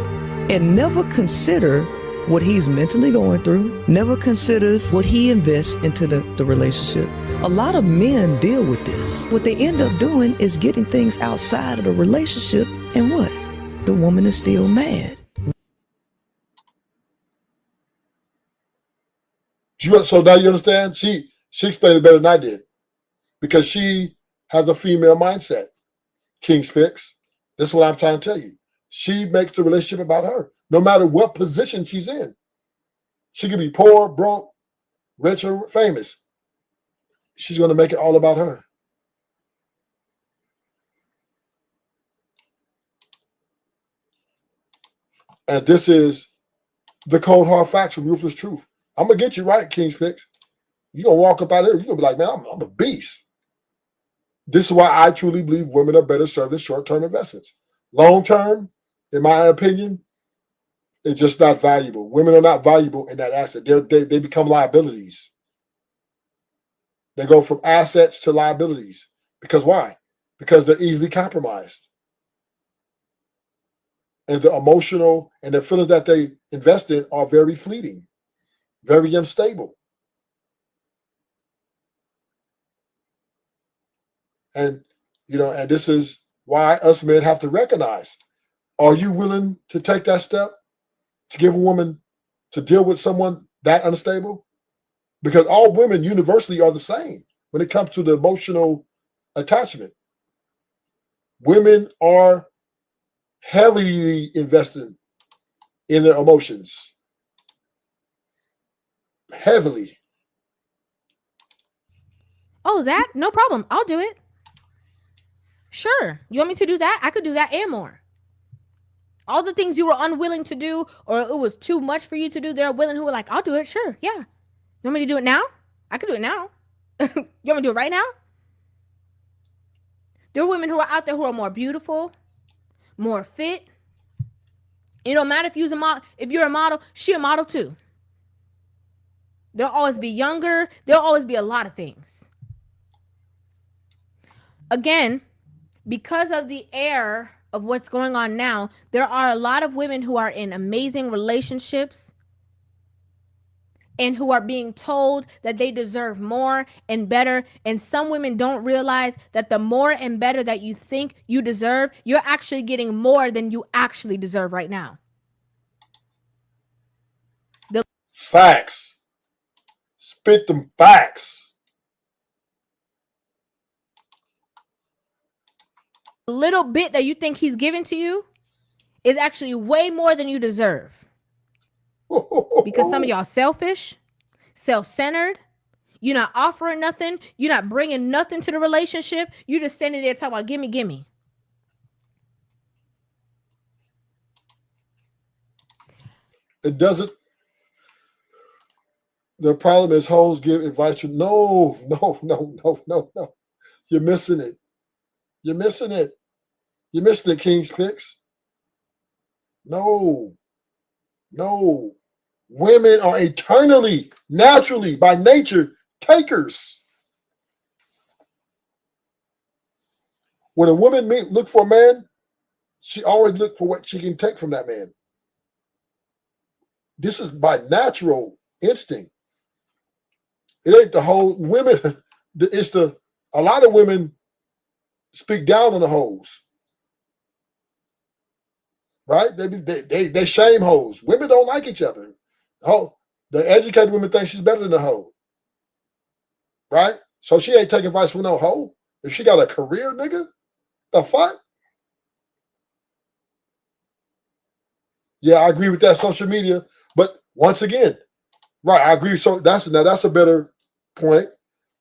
and never consider what he's mentally going through, never considers what he invests into the relationship. A lot of men deal with this. What they end up doing is getting things outside of the relationship, and what? The woman is still mad. So now you understand? She explained it better than I did because she has a female mindset. King Spix. This is what I'm trying to tell you. She makes the relationship about her, no matter what position she's in. She could be poor, broke, rich, or famous. She's going to make it all about her. And this is the cold hard facts from Ruthless Truth. I'm going to get you right, King Spix. You're going to walk up out there, you're going to be like, man, I'm a beast. This is why I truly believe women are better served in short-term investments. Long-term, in my opinion, it's just not valuable. Women are not valuable in that asset. They become liabilities. They go from assets to liabilities. Because why? Because they're easily compromised. And the emotional and the feelings that they invest in are very fleeting, very unstable. And, and this is why us men have to recognize, are you willing to take that step to give a woman to deal with someone that unstable? Because all women universally are the same when it comes to the emotional attachment. Women are heavily invested in their emotions. Heavily. Oh, that? No problem. I'll do it. Sure. You want me to do that? I could do that and more. All the things you were unwilling to do or it was too much for you to do, they're willing who were like, I'll do it. Sure. Yeah. You want me to do it now? I could do it now. You want me to do it right now? There are women who are out there who are more beautiful, more fit. It don't matter if you're a model, she a model too. They'll always be younger. There'll always be a lot of things. Again, because of the air of what's going on now, there are a lot of women who are in amazing relationships and who are being told that they deserve more and better. And some women don't realize that the more and better that you think you deserve, you're actually getting more than you actually deserve right now. Facts. Spit them facts. A little bit that you think he's giving to you is actually way more than you deserve. Because some of y'all selfish, self-centered. You're not offering nothing. You're not bringing nothing to the relationship. You're just standing there talking about gimme, gimme. It doesn't The problem is hoes give advice to no. You're missing it. You're missing it. You're missing it, King's Picks. No. Women are eternally, naturally, by nature, takers. When a woman look for a man, she always look for what she can take from that man. This is by natural instinct. It ain't the whole women. A lot of women speak down on the hoes. Right? They shame hoes. Women don't like each other. The educated women think she's better than the hoe. Right? So she ain't taking advice from no hoe. If she got a career, nigga, the fuck? Yeah, I agree with that social media. But once again, right, I agree. So that's a better point,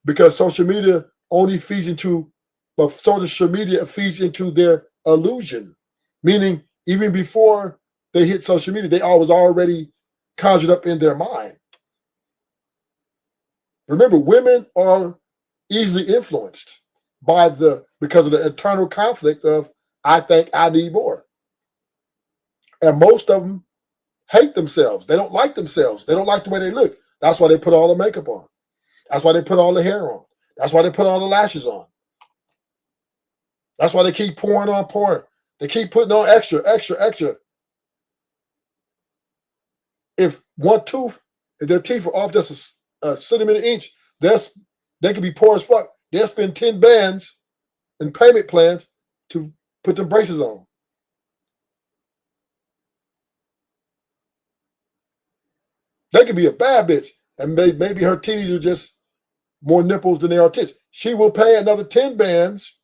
because social media only feeds into, but social media feeds into their illusion. Meaning, even before they hit social media, they always already conjured up in their mind. Remember, women are easily influenced because of the internal conflict of, I think I need more. And most of them hate themselves. They don't like themselves. They don't like the way they look. That's why they put all the makeup on. That's why they put all the hair on. That's why they put all the lashes on. That's why they keep pouring on porn. They keep putting on extra. If their teeth are off just a centimeter inch, they could be poor as fuck. They'll spend 10 bands and payment plans to put them braces on. They could be a bad bitch, and maybe her titties are just more nipples than they are tits. She will pay another 10 bands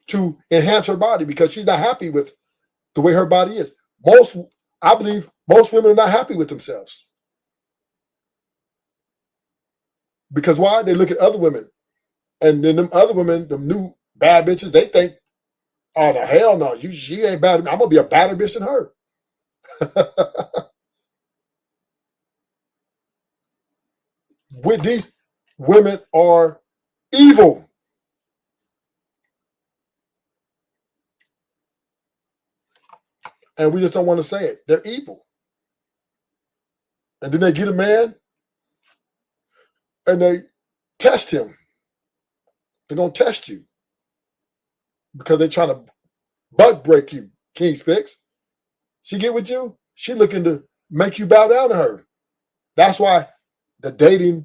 to enhance her body because she's not happy with the way her body is. I believe most women are not happy with themselves. Because why? They look at other women, and then them other women, them new bad bitches, they think, oh, the hell no, she ain't bad. I'm gonna be a badder bitch than her. With these women are evil. And we just don't want to say it. They're evil. And then they get a man and they test him. They're going to test you because they're trying to butt break you, King's Picks. She get with you, she looking to make you bow down to her. That's why the dating,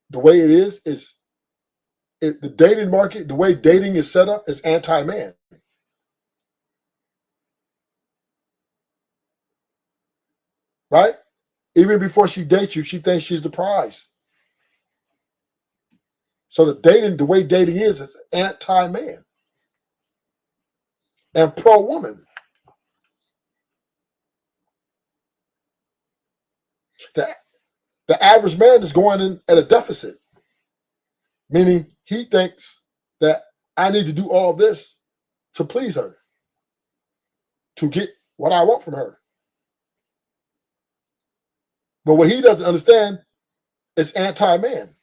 the way it is the dating market, the way dating is set up is anti-man. Right? Even before she dates you, she thinks she's the prize. So the way dating is anti-man and pro-woman. The average man is going in at a deficit, meaning he thinks that I need to do all this to please her, to get what I want from her. But what he doesn't understand is anti-man.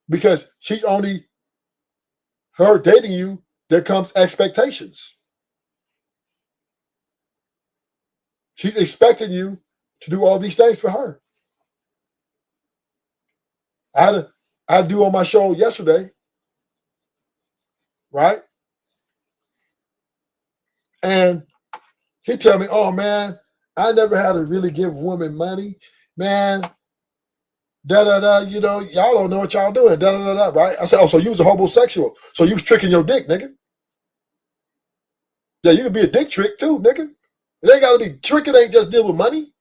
Because her dating you, there comes expectations. She's expecting you to do all these things for her. I had to do on my show yesterday, right? And he tell me, oh man, I never had to really give women money. Man, y'all don't know what y'all doing, right? I said, oh, so you was a homosexual. So you was tricking your dick, nigga. Yeah, you could be a dick trick too, nigga. It ain't gotta be tricking, ain't just deal with money.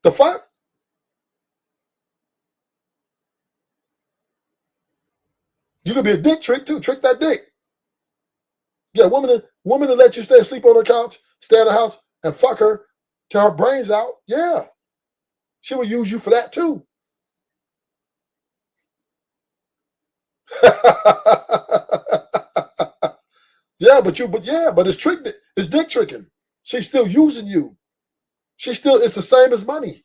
The fuck? You could be a dick trick too. Trick that dick. Yeah, woman to let you stay asleep on her couch, stay in the house, and fuck her till her brains out. Yeah. She will use you for that too. Yeah, but it's trick. It's dick tricking. She's still using you. It's the same as money.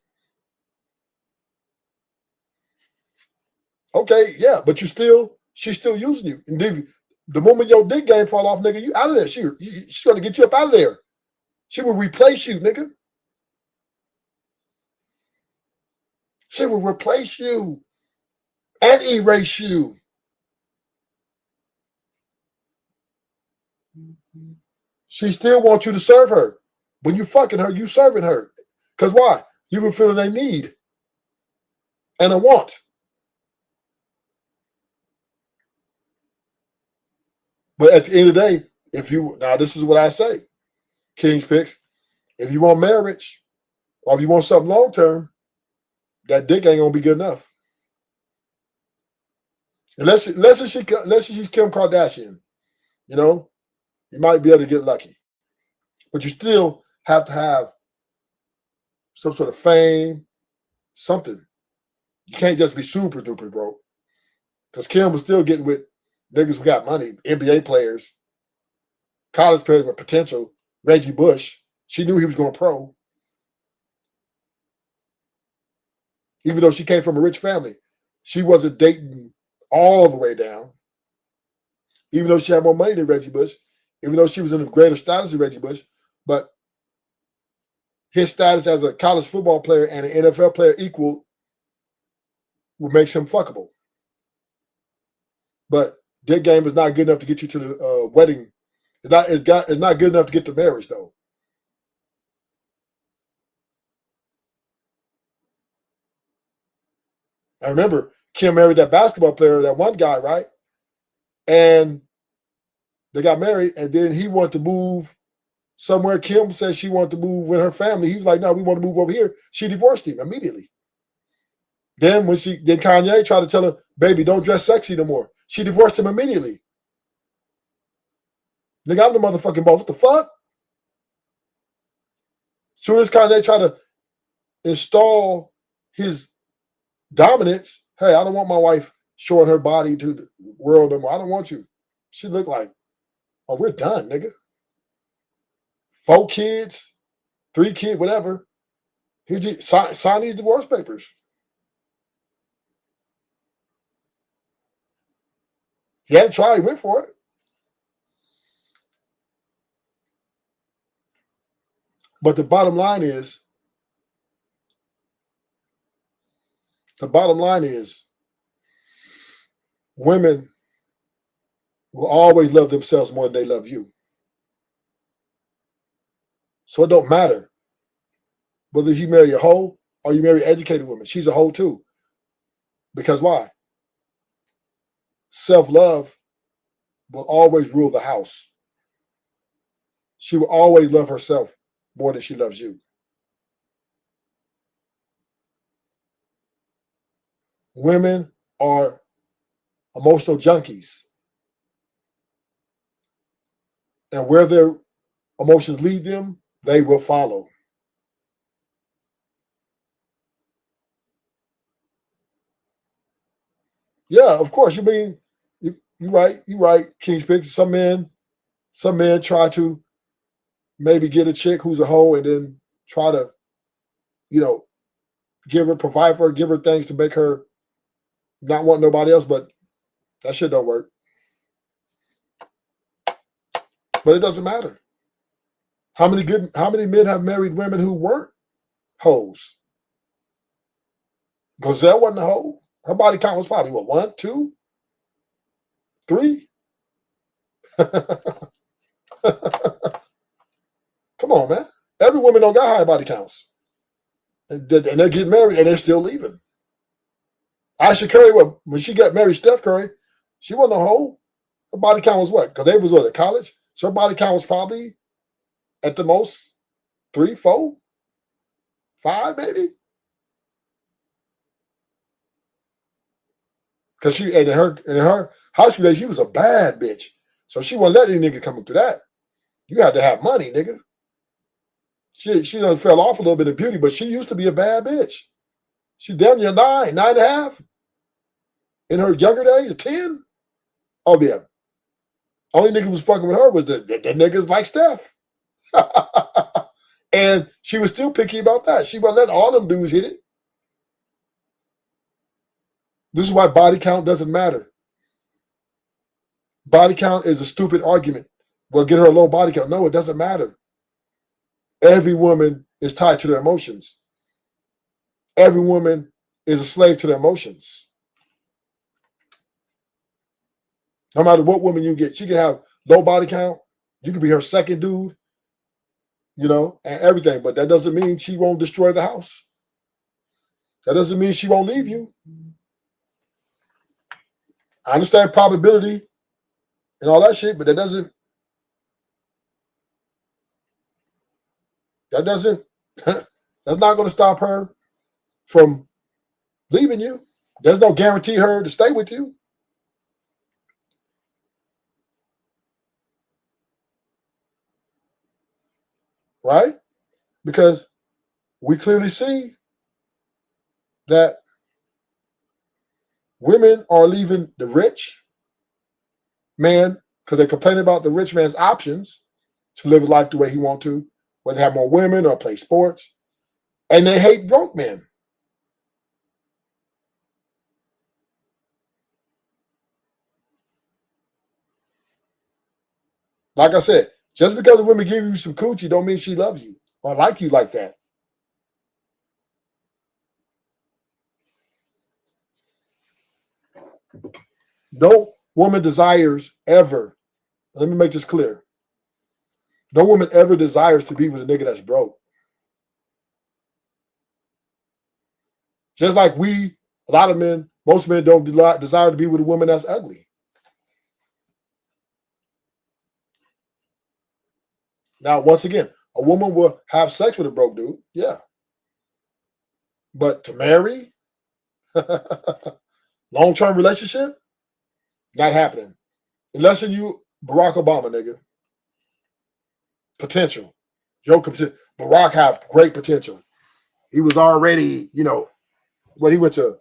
Okay, yeah, but she's still using you. And then the moment your dick game fall off, nigga, you out of there. She's gonna get you up out of there. She will replace you, nigga. She will replace you and erase you. She still wants you to serve her. When you fucking her, you serving her. Because why? You were feeling a need and a want. But at the end of the day, this is what I say, King's Picks, if you want marriage or if you want something long term, that dick ain't gonna be good enough. Unless she's Kim Kardashian, you might be able to get lucky. But you still have to have some sort of fame, something. You can't just be super duper broke. Because Kim was still getting with niggas who got money, NBA players, college players with potential. Reggie Bush, she knew he was going pro. Even though she came from a rich family, she wasn't dating all the way down. Even though she had more money than Reggie Bush, even though she was in a greater status than Reggie Bush, but his status as a college football player and an NFL player equal would make him fuckable. But dick game is not good enough to get you to the wedding. It's not good enough to get to marriage, though. I remember Kim married that basketball player, that one guy, right? And they got married, and then he wanted to move somewhere. Kim said she wanted to move with her family. He was like, no, we want to move over here. She divorced him immediately. Then Kanye tried to tell her, baby, don't dress sexy no more. She divorced him immediately. Nigga, I'm the motherfucking boss. What the fuck? Soon as Kanye tried to install his dominance, hey, I don't want my wife showing her body to the world no more. I don't want you. She looked like, oh, we're done, nigga. 4 kids, 3 kids, whatever. He just sign these divorce papers. He had to try. He went for it. But the bottom line is, women will always love themselves more than they love you. So it don't matter whether you marry a hoe or you marry an educated woman. She's a hoe too. Because why? Self-love will always rule the house. She will always love herself more than she loves you. Women are emotional junkies. And where their emotions lead them, they will follow. Yeah, of course. You mean, you're right, King's Picks. Some men try to maybe get a chick who's a hoe and then try to, provide for her, give her things to make her not want nobody else, but that shit don't work. But it doesn't matter. How many men have married women who weren't hoes? Gazelle wasn't a hoe. Her body count was probably, 1, 2, 3? Come on, man. Every woman don't got high body counts. And they're getting married and they're still leaving. Aisha Curry, when she got married, Steph Curry, she wasn't a hoe. Her body count was what? Because they was at college? So her body count was probably at the most 3, 4, 5, maybe. Because she in her high school days, she was a bad bitch. So she wasn't letting any nigga coming through that. You had to have money, nigga. She done fell off a little bit of beauty, but she used to be a bad bitch. She's down near 9.5. In her younger days, 10. Oh yeah. Only nigga was fucking with her was the niggas like Steph. And she was still picky about that. She wasn't letting all them dudes hit it. This is why body count doesn't matter. Body count is a stupid argument. Well, get her a low body count. No, it doesn't matter. Every woman is tied to their emotions. Every woman is a slave to their emotions. No matter what woman you get, she can have low body count. You can be her second dude, you know, and everything. But that doesn't mean she won't destroy the house. That doesn't mean she won't leave you. I understand probability and all that shit, but that's not going to stop her from leaving you. There's no guarantee her to stay with you. Right? Because we clearly see that women are leaving the rich man because they complain about the rich man's options to live life the way he wants to, whether have more women or play sports, and they hate broke men. Like I said, just because a woman give you some coochie don't mean she loves you or like you like that. No woman desires ever, let me make this clear, no woman ever desires to be with a nigga that's broke. Just like a lot of men, most men don't desire to be with a woman that's ugly. Now, once again, a woman will have sex with a broke dude, yeah. But to marry, long-term relationship, not happening. Unless you Barack Obama, nigga. Potential. Barack have great potential. He was already, you know, he went to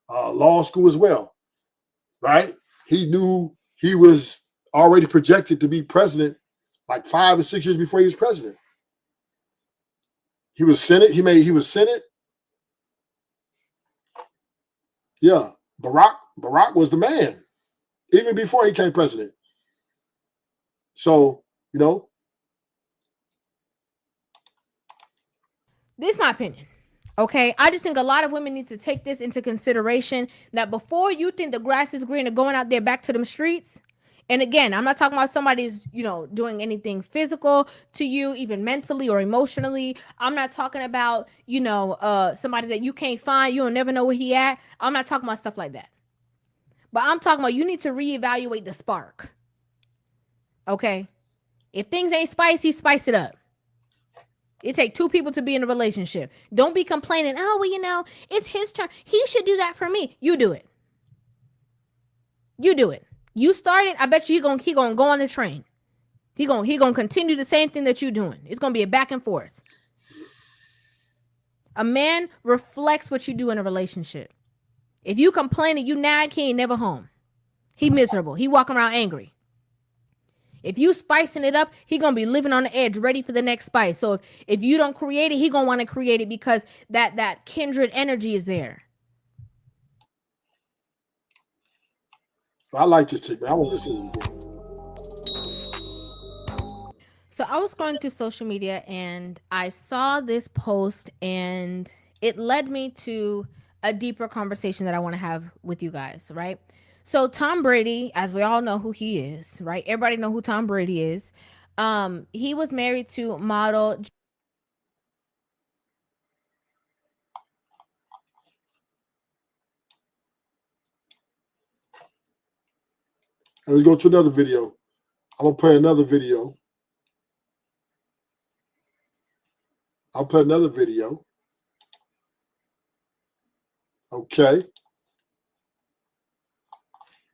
a law school as well, right? He knew he was already projected to be president like 5 or 6 years before he was president. He was Senate. He was Senate. Yeah, Barack was the man even before he became president. So, you know, This is my opinion. Okay, I just think a lot of women need to take this into consideration, that before you think the grass is greener going out there back to them streets. And again, I'm not talking about somebody's, you know, doing anything physical to you, even mentally or emotionally. I'm not talking about, you know, somebody that you can't find, you'll never know where he at. I'm not talking about stuff like that. But I'm talking about you need to reevaluate the spark. Okay? If things ain't spicy, spice it up. It takes two people to be in a relationship. Don't be complaining, oh, well, you know, it's his turn. He should do that for me. You do it. You do it. You started, I bet you he gonna go on the train. He gonna continue the same thing that you're doing. It's gonna be a back and forth. A man reflects what you do in a relationship. If you complain and you nag, he ain't never home. He miserable. He walking around angry. If you spicing it up, he gonna be living on the edge, ready for the next spice. So if you don't create it, he gonna want to create it because that kindred energy is there. I like this chick, man. I want to listen to this. So I was scrolling through social media and I saw this post and it led me to a deeper conversation that I want to have with you guys, right? So Tom Brady, as we all know who he is, right? Everybody know who Tom Brady is. He was married to model. Let's go to another video. I'm gonna play another video. I'll play another video. Okay.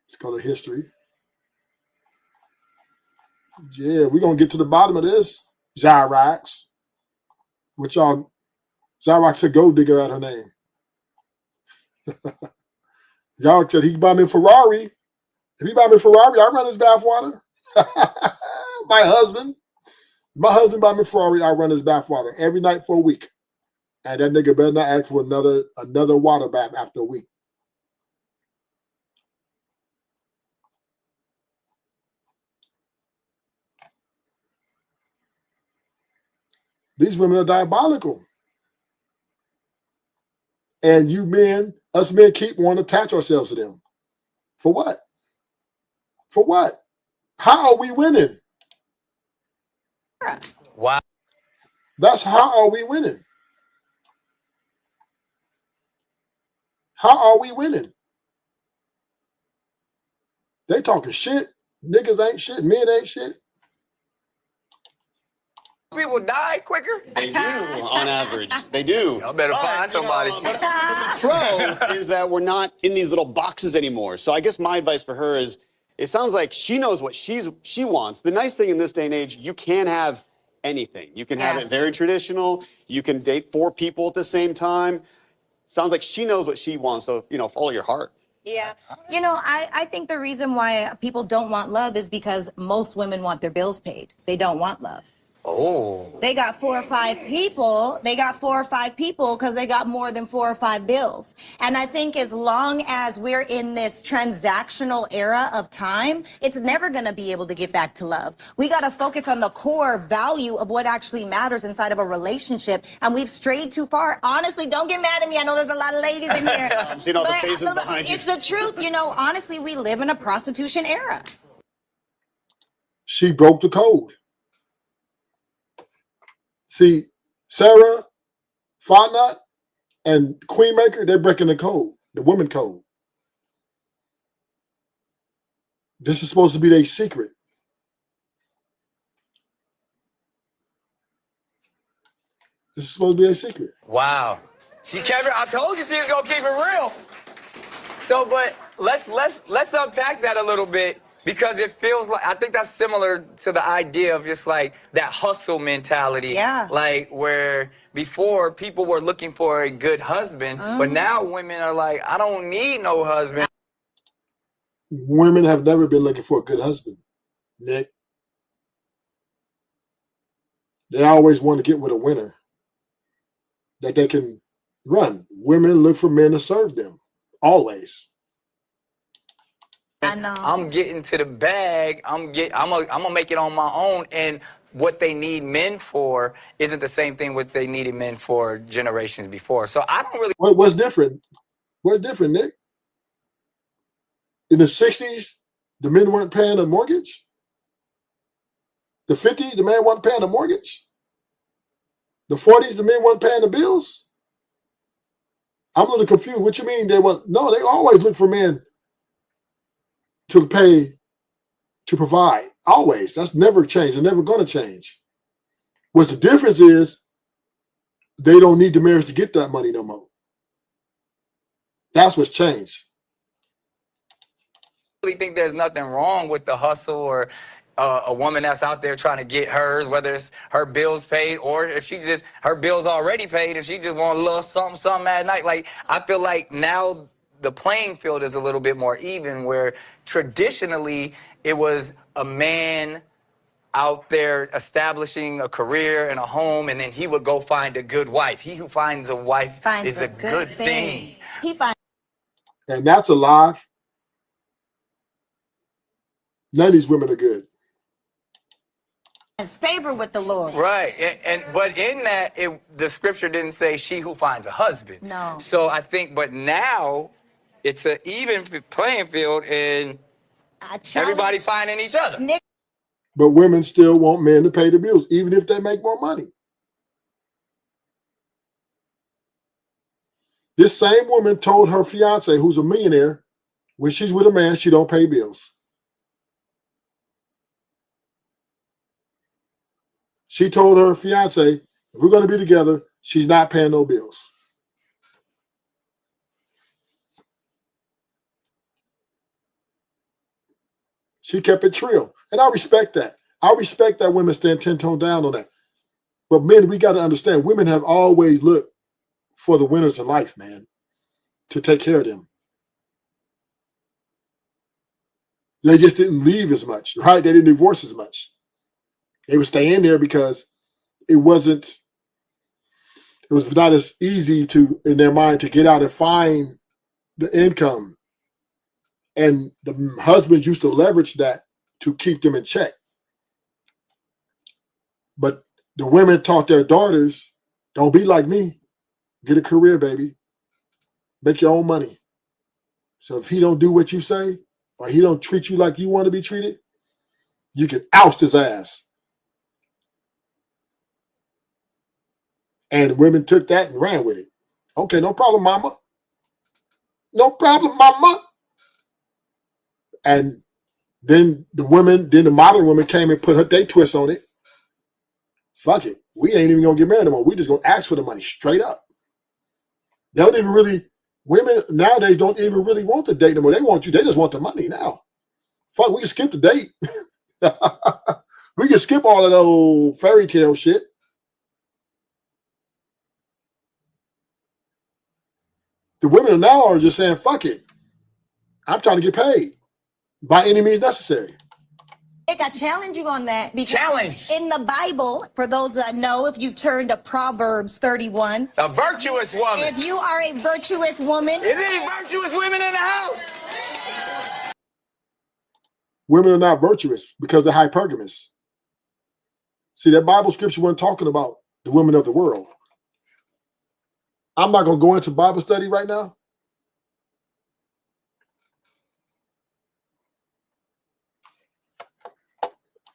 Let's go to history. Yeah, we're gonna get to the bottom of this. Zyrax. Which y'all, Zyrax took Gold Digger out her name. Y'all said he can buy me a Ferrari. If he buy me a Ferrari, I run his bathwater. My husband buy me a Ferrari, I run his bathwater every night for a week. And that nigga better not ask for another water bath after a week. These women are diabolical. And us men keep wanting to attach ourselves to them. For what? For what? How are we winning? Wow. That's how are we winning? How are we winning? They talking shit. Niggas ain't shit. Men ain't shit. People die quicker. They do, on average. They do. Y'all better find somebody. But the pro is that we're not in these little boxes anymore. So I guess my advice for her is, it sounds like she knows what she wants. The nice thing in this day and age, you can have anything. You can have it very traditional. You can date 4 people at the same time. Sounds like she knows what she wants. So, follow your heart. Yeah. I think the reason why people don't want love is because most women want their bills paid. They don't want love. Oh. They got 4 or 5 people. They got 4 or 5 people because they got more than 4 or 5 bills. And I think as long as we're in this transactional era of time, it's never going to be able to get back to love. We got to focus on the core value of what actually matters inside of a relationship. And we've strayed too far. Honestly, don't get mad at me. I know there's a lot of ladies in here. I'm seeing all the faces behind you. It's the truth. Honestly, we live in a prostitution era. She broke the code. See, Sarah, Farnut, and Queenmaker, they're breaking the code, the women code. This is supposed to be their secret. This is supposed to be their secret. Wow. She kept it. I told you she was gonna keep it real. So, but let's unpack that a little bit, because it feels like, I think that's similar to the idea of just like that hustle mentality. Yeah. Like where before people were looking for a good husband, but now women are like, I don't need no husband. Women have never been looking for a good husband, Nick. They always want to get with a winner that they can run. Women look for men to serve them, always. I know. I'm getting to the bag. I'm gonna make it on my own. And what they need men for isn't the same thing what they needed men for generations before. So I don't really. What's different? What's different, Nick? In the 60s, the men weren't paying a mortgage. The 50s, the man wasn't paying a mortgage. The 40s, the men weren't paying the bills. I'm a little confused. What you mean they want? No, they always look for men to pay, to provide. Always. That's never changed. They're never going to change. What's the difference is they don't need the marriage to get that money no more. That's what's changed. I really think there's nothing wrong with the hustle or a woman that's out there trying to get hers, whether it's her bills paid or if she just, her bills already paid, if she just want a little something at night. Like, I feel like now the playing field is a little bit more even, where traditionally it was a man out there establishing a career and a home, and then he would go find a good wife. He who finds a wife is a good thing. He finds. And that's a lie. None of these women are good. Favor with the Lord. Right, but in that, the scripture didn't say she who finds a husband. No. So I think, but now it's an even playing field, and everybody finding each other. Nick. But women still want men to pay the bills, even if they make more money. This same woman told her fiance, who's a millionaire, when she's with a man, she don't pay bills. She told her fiance, if we're going to be together, she's not paying no bills. She kept it trill. And I respect that. I respect that women stand 10 toes down on that. But men, we got to understand, women have always looked for the winners in life, man, to take care of them. They just didn't leave as much, right? They didn't divorce as much. They would stay in there because it was not as easy to, in their mind, to get out and find the income. And the husbands used to leverage that to keep them in check. But the women taught their daughters, don't be like me. Get a career, baby. Make your own money. So if he don't do what you say, or he don't treat you like you want to be treated, you can oust his ass. And women took that and ran with it. Okay, no problem, mama. No problem, mama. And then the modern women came and put their twist on it. Fuck it. We ain't even gonna get married anymore. We just gonna ask for the money straight up. They don't even really, women nowadays don't even really want the date anymore. They want you, they just want the money now. Fuck, we can skip the date. We can skip all of the old fairy tale shit. The women now are just saying, fuck it. I'm trying to get paid by any means necessary. Nick, I challenge you on that because Challenge. in the Bible, for those that know, if you turn to Proverbs 31, A virtuous woman. if you are a virtuous woman, Is any virtuous women in the house? Women are not virtuous because they're hypergamous. See, that Bible scripture wasn't talking about the women of the world. I'm not going to go into Bible study right now.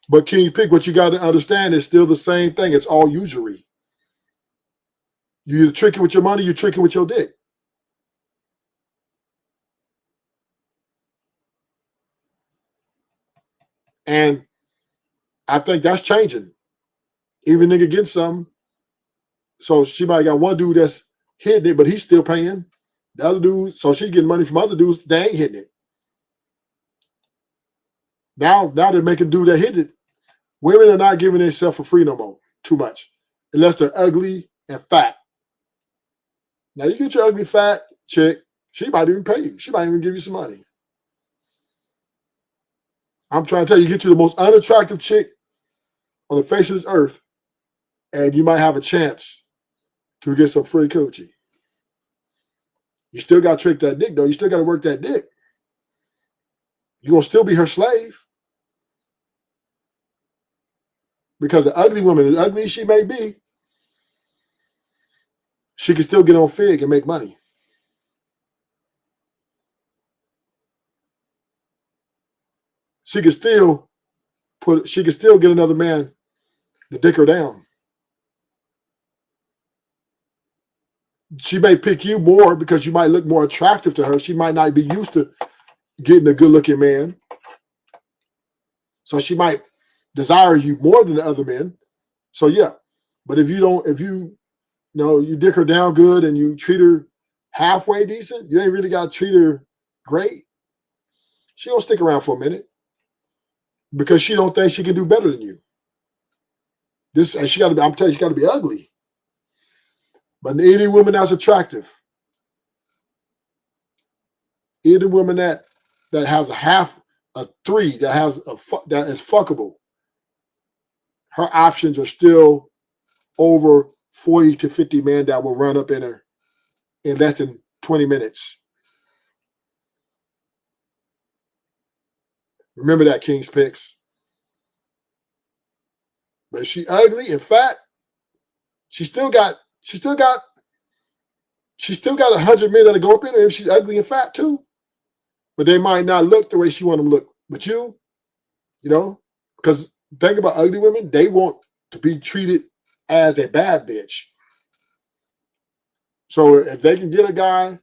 But King Pick, what you got to understand is still the same thing. It's all usury. You either tricking with your money, you're tricking with your dick. And I think that's changing. Even nigga get some. So she might got one dude that's hitting it, but he's still paying. The other dude, so she's getting money from other dudes, they ain't hitting it. Now they're making dude that hit it. Women are not giving themselves for free no more, too much, unless they're ugly and fat. Now you get your ugly fat chick, she might even pay you. She might even give you some money. I'm trying to tell you, get you the most unattractive chick on the face of this earth, and you might have a chance to get some free coochie. You still got to trick that dick, though. You still got to work that dick. You're going to still be her slave. Because the ugly woman, as ugly as she may be, she can still get on Fig and make money. She can still get another man to dick her down. She may pick you more because you might look more attractive to her. She might not be used to getting a good-looking man. So she might desire you more than the other men. So yeah. But if you dick her down good and you treat her halfway decent, you ain't really got to treat her great. She don't stick around for a minute because she don't think she can do better than you. I'm telling you, she got to be ugly. But any woman that's attractive, any woman that has a 3, that is fuckable, her options are still over 40 to 50 men that will run up in her in less than 20 minutes. Remember that, King's Picks. But if she ugly and fat, she still got 100 men that'll go up in her if she's ugly and fat too. But they might not look the way she want them to look. But you know, because think about ugly women, they want to be treated as a bad bitch. So if they can get a guy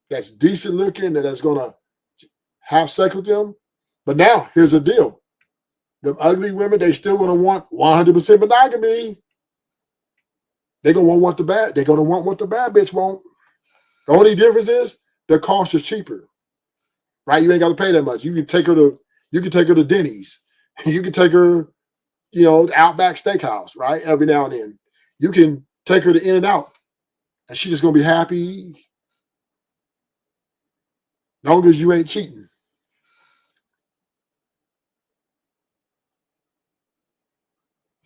that's decent looking and that's gonna have sex with them, but now here's the deal: the ugly women, they still gonna want 100% monogamy. They're gonna want what the bad bitch want. The only difference is their cost is cheaper, right? You ain't got to pay that much. You can take her to Denny's. You can take her, to Outback Steakhouse, right? Every now and then. You can take her to In-N-Out, and she's just gonna be happy, long as you ain't cheating.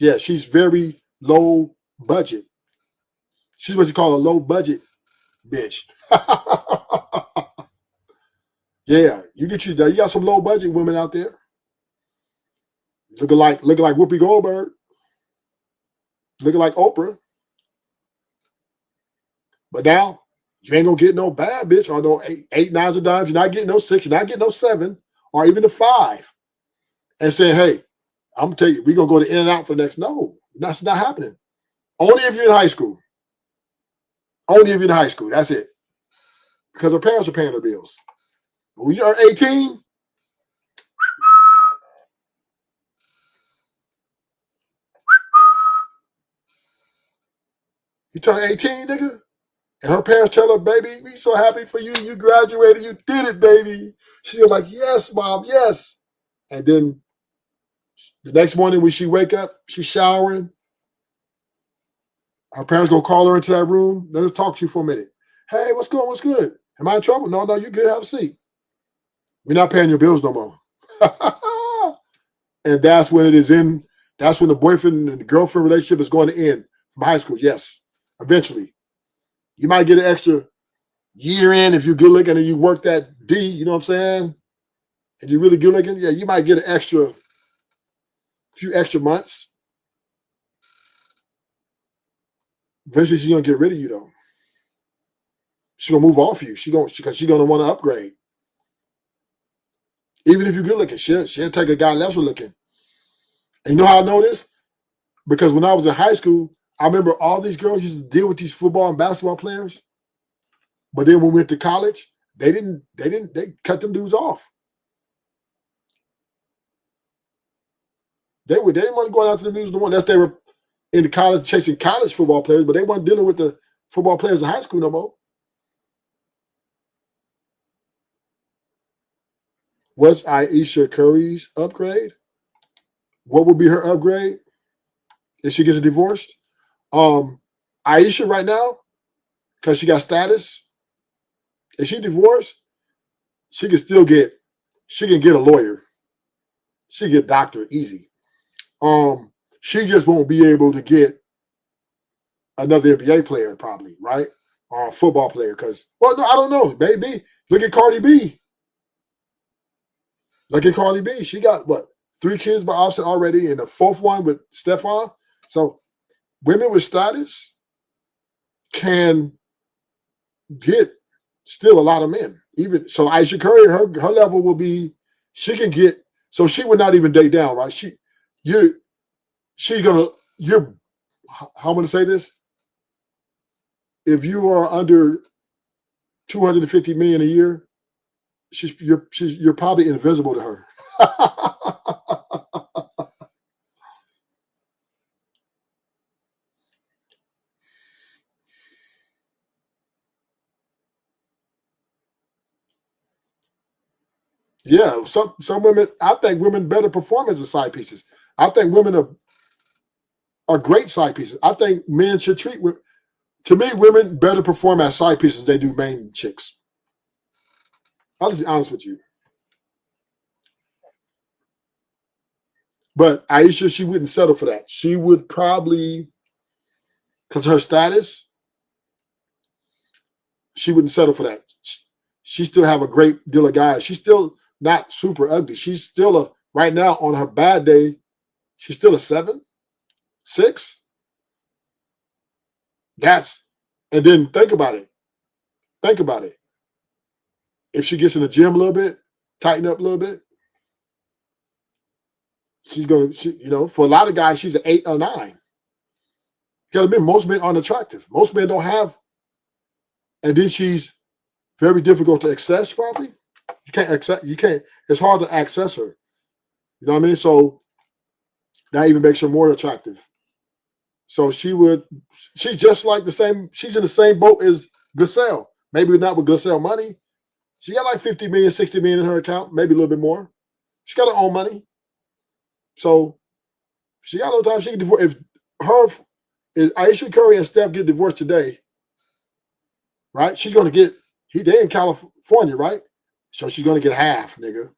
Yeah, she's very low budget. She's what you call a low budget bitch. Yeah, you got some low budget women out there. Looking like Whoopi Goldberg. Looking like Oprah. But now you ain't gonna get no bad bitch or no eight, nines of dimes. You're not getting no 6, you're not getting no 7, or even the 5. And saying, hey, I'm gonna take it. We're gonna go to In-N-Out for the next. No, that's not happening. Only if you're in high school. Only if you're in high school. That's it. Because her parents are paying their bills. But when you're 18, you turn 18, nigga, and her parents tell her, baby, we so happy for you. You graduated. You did it, baby. She's like, yes, mom, yes. And then the next morning when she wake up, she's showering. Her parents gonna call her into that room. Let us talk to you for a minute. Hey, what's going on? What's good? Am I in trouble? No, you good. Have a seat. We're not paying your bills no more. And that's when that's when the boyfriend and the girlfriend relationship is going to end from high school. Yes, eventually. You might get an extra year in if you're good looking and you work that D, you know what I'm saying? And you're really good looking. Yeah, you might get a few extra months. Eventually, she's gonna get rid of you, though. She's gonna move off you. Because she's gonna want to upgrade. Even if you're good looking, she'll take a guy lesser looking. And you know how I know this? Because when I was in high school, I remember all these girls used to deal with these football and basketball players. But then when we went to college, they cut them dudes off. They didn't want to go out to the news no more unless they were in the college chasing college football players, but they weren't dealing with the football players in high school no more. What's Ayesha Curry's upgrade? What would be her upgrade if she gets divorced? Ayesha right now, because she got status, if she divorced, she can get a lawyer. She can get a doctor easy. She just won't be able to get another NBA player probably, right? Or a football player because, well, no, I don't know. Maybe. Look at Cardi B. She got, 3 kids by Offset already and the 4th one with Stefan. So women with status can get still a lot of men. Even so, Ayesha Curry, her level will be, she can get, so she would not even date down, right? How I'm gonna say this? If you are under 250 million a year, you're probably invisible to her. Yeah, some women, I think women better perform as a side pieces. I think women are great side pieces. I think men should treat women. To me, women better perform as side pieces than they do main chicks. I'll just be honest with you. But Ayesha, she wouldn't settle for that. She would probably, because her status, she wouldn't settle for that. She still have a great deal of guys. She's still not super ugly. She's still right now on her bad day, she's still a 7, 6. And then think about it. If she gets in the gym a little bit, tighten up a little bit, for a lot of guys, she's an 8 or 9. You gotta admit, most men aren't attractive. Most men don't have, and then she's very difficult to access, probably. You can't, it's hard to access her. You know what I mean? So that even makes her more attractive. So she's just like she's in the same boat as Garcelle. Maybe not with Garcelle money. She got like 50 million, 60 million in her account, maybe a little bit more. She got her own money. So she got no time. She can divorce. If Ayesha Curry and Steph get divorced today, right? She's gonna get, they in California, right? So she's gonna get half, nigga.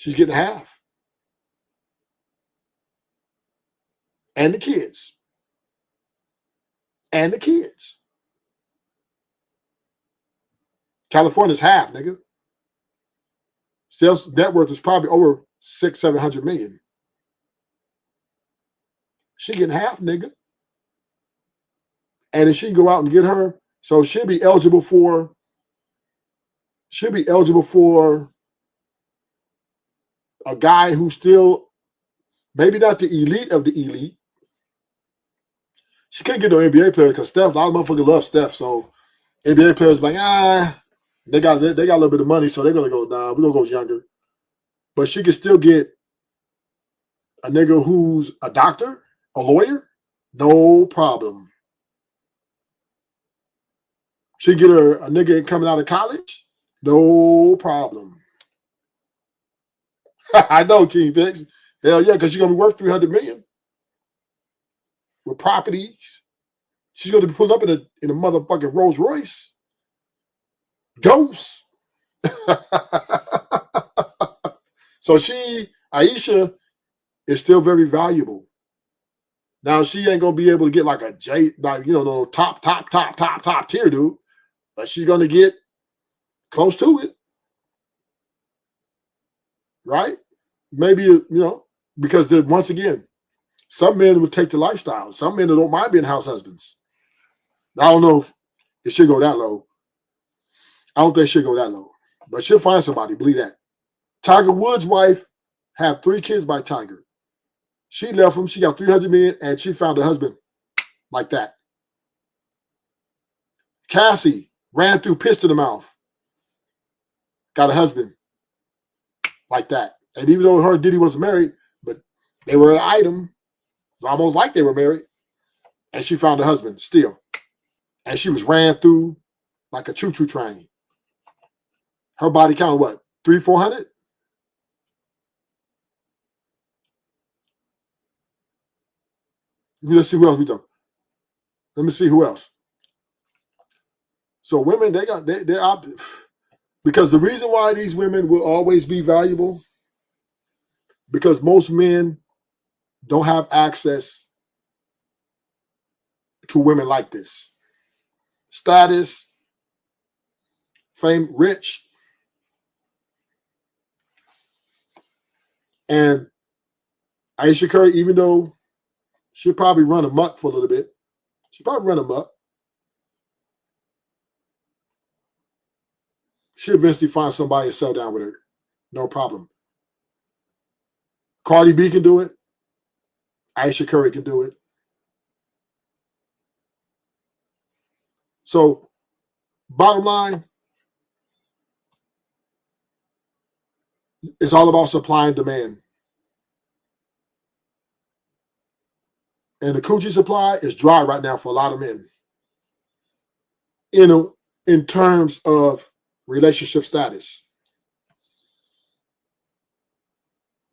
She's getting half. And the kids. And the kids. California's half, nigga. Sales net worth is probably over 600-700 million. She getting half, nigga. And if she can go out and get her, so she'll be eligible for a guy who's still maybe not the elite of the elite. She can't get no NBA player because Steph, a lot of motherfuckers love Steph. So NBA players like, they got a little bit of money, so they're gonna go, nah, we're gonna go younger. But she can still get a nigga who's a doctor, a lawyer, no problem. She get her a nigga coming out of college, no problem. I know, King Fix. Hell yeah, because she's gonna be worth $300 million with properties. She's gonna be pulling up in a motherfucking Rolls Royce. Ghost. So Aisha is still very valuable. Now she ain't gonna be able to get like a no top tier dude, but she's gonna get close to it. Right? Maybe, because once again, some men would take the lifestyle. Some men don't mind being house husbands. I don't know if it should go that low. I don't think it should go that low. But she'll find somebody, believe that. Tiger Woods' wife had 3 kids by Tiger. She left him. She got $300 million, and she found a husband like that. Cassie ran through, pissed in the mouth. Got a husband like that. And even though her and Diddy wasn't married, but they were an item. It's almost like they were married. And she found a husband still. And she was ran through like a choo-choo train. Her body count, what, 300-400? Let's see who else we talk. Let me see who else. So women, they're out. Because the reason why these women will always be valuable, because most men don't have access to women like this. Status, fame, rich. And Aisha Curry, even though she'll probably run amok for a little bit, she'll probably run amok. She'll eventually find somebody to settle down with her. No problem. Cardi B can do it. Aisha Curry can do it. So, bottom line, it's all about supply and demand. And the coochie supply is dry right now for a lot of men. In terms of relationship status.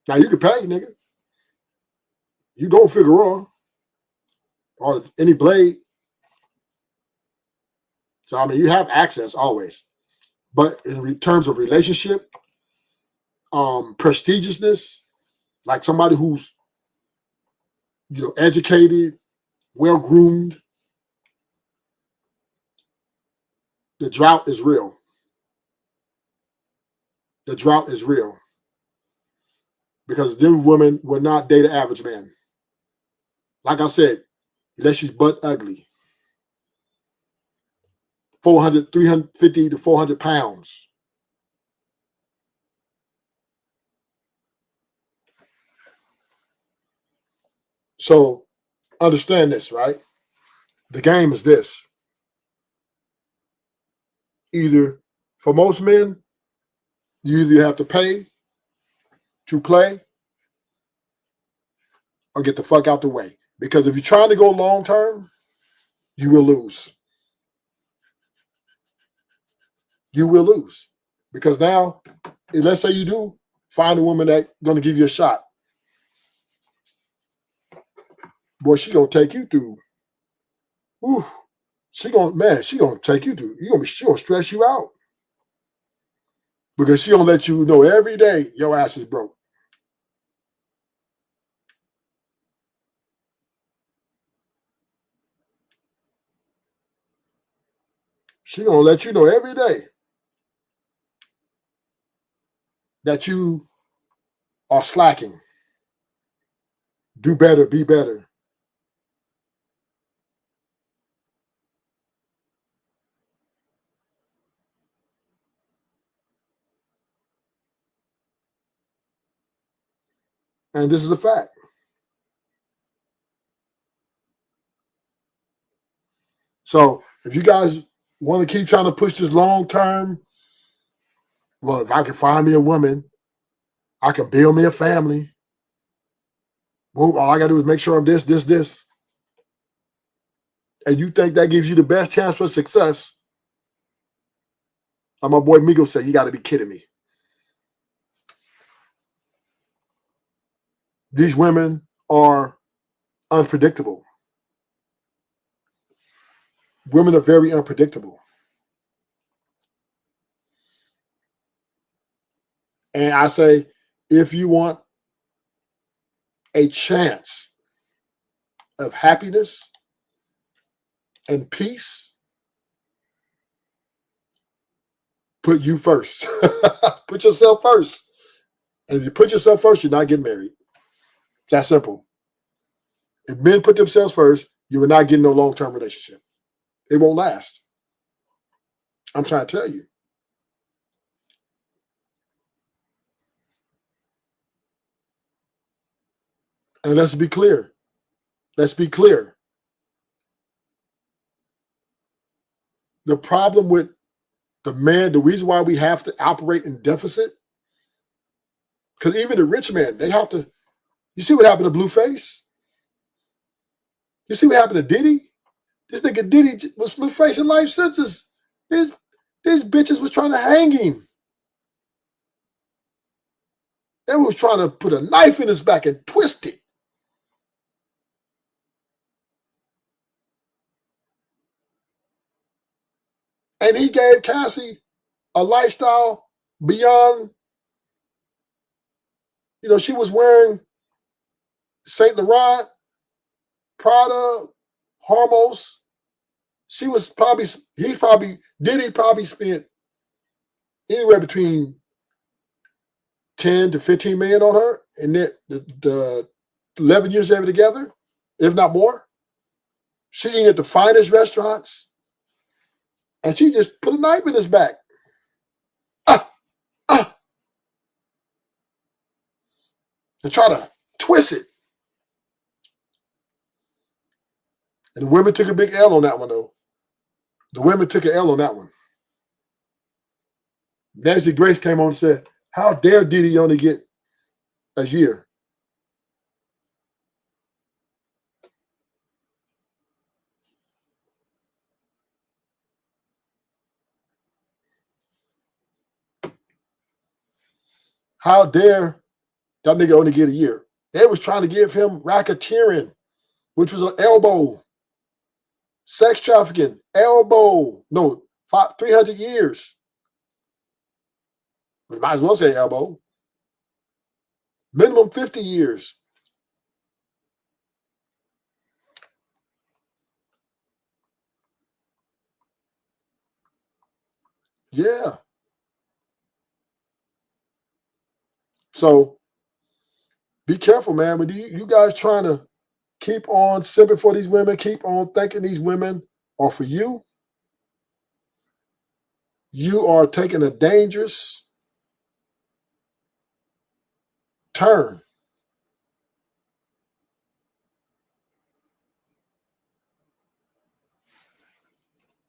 Now you can pay, nigga. You go Figueroa or any blade. So I mean, you have access always, but in terms of relationship, prestigiousness, like somebody who's educated, well groomed, the drought is real. The drought is real. Because them women will not date an average man. Like I said, unless she's butt ugly. 350 to 400 pounds. So understand this, right? The game is this. Either, for most men, you either have to pay to play or get the fuck out the way. Because if you're trying to go long term, you will lose. You will lose. Because now, let's say you do find a woman that's going to give you a shot. Boy, she going to take you through. Whew. She going to take you through. She going to stress you out. Because she gonna let you know every day your ass is broke. She gonna let you know every day that you are slacking. Do better, be better. And this is a fact. So if you guys want to keep trying to push this long term, well, if I can find me a woman, I can build me a family. Well, all I gotta do is make sure I'm this, this, this. And you think that gives you the best chance for success? Like my boy Migo said, you gotta be kidding me. These women are unpredictable. Women are very unpredictable. And I say, if you want a chance of happiness and peace, put you first. Put yourself first. And if you put yourself first, you're not getting married. That simple. If men put themselves first, you will not get no long-term relationship. It won't last. I'm trying to tell you. And let's be clear. Let's be clear. The problem with the man, the reason why we have to operate in deficit, because even the rich man, they have to, you see what happened to Blueface? You see what happened to Diddy? This nigga Diddy was facing life sentence. These bitches was trying to hang him. They was trying to put a knife in his back and twist it. And he gave Cassie a lifestyle beyond, she was wearing Saint Laurent, Prada, Hormos. Diddy probably spent anywhere between 10 to 15 million on her in the 11 years they were together, if not more. She's eating at the finest restaurants. And she just put a knife in his back. And try to twist it. And the women took a big L on that one, though. The women took an L on that one. Nancy Grace came on and said, how dare Diddy only get a year? How dare that nigga only get a year? They was trying to give him racketeering, which was an elbow. Sex trafficking, elbow. No, 300 years. We might as well say elbow. Minimum 50 years. Yeah. So be careful, man. When you guys trying to keep on simping for these women, keep on thinking these women are for you, you are taking a dangerous turn.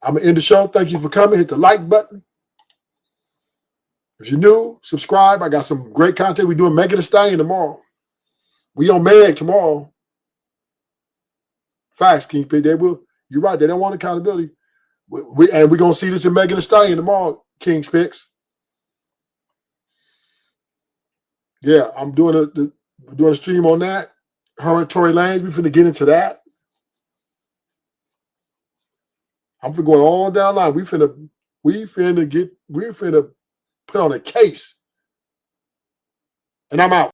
I'm going to end the show. Thank you for coming. Hit the like button. If you're new, subscribe. I got some great content. We're doing Megan Thee Stallion tomorrow. We on Meg tomorrow. Facts, Kingpin. They will. You're right. They don't want accountability. And we're going to see this in Megan Thee Stallion tomorrow, King's Picks. Yeah, I'm doing a stream on that. Her and Tory Lanez, we finna get into that. I'm finna go all down the line. We finna put on a case. And I'm out.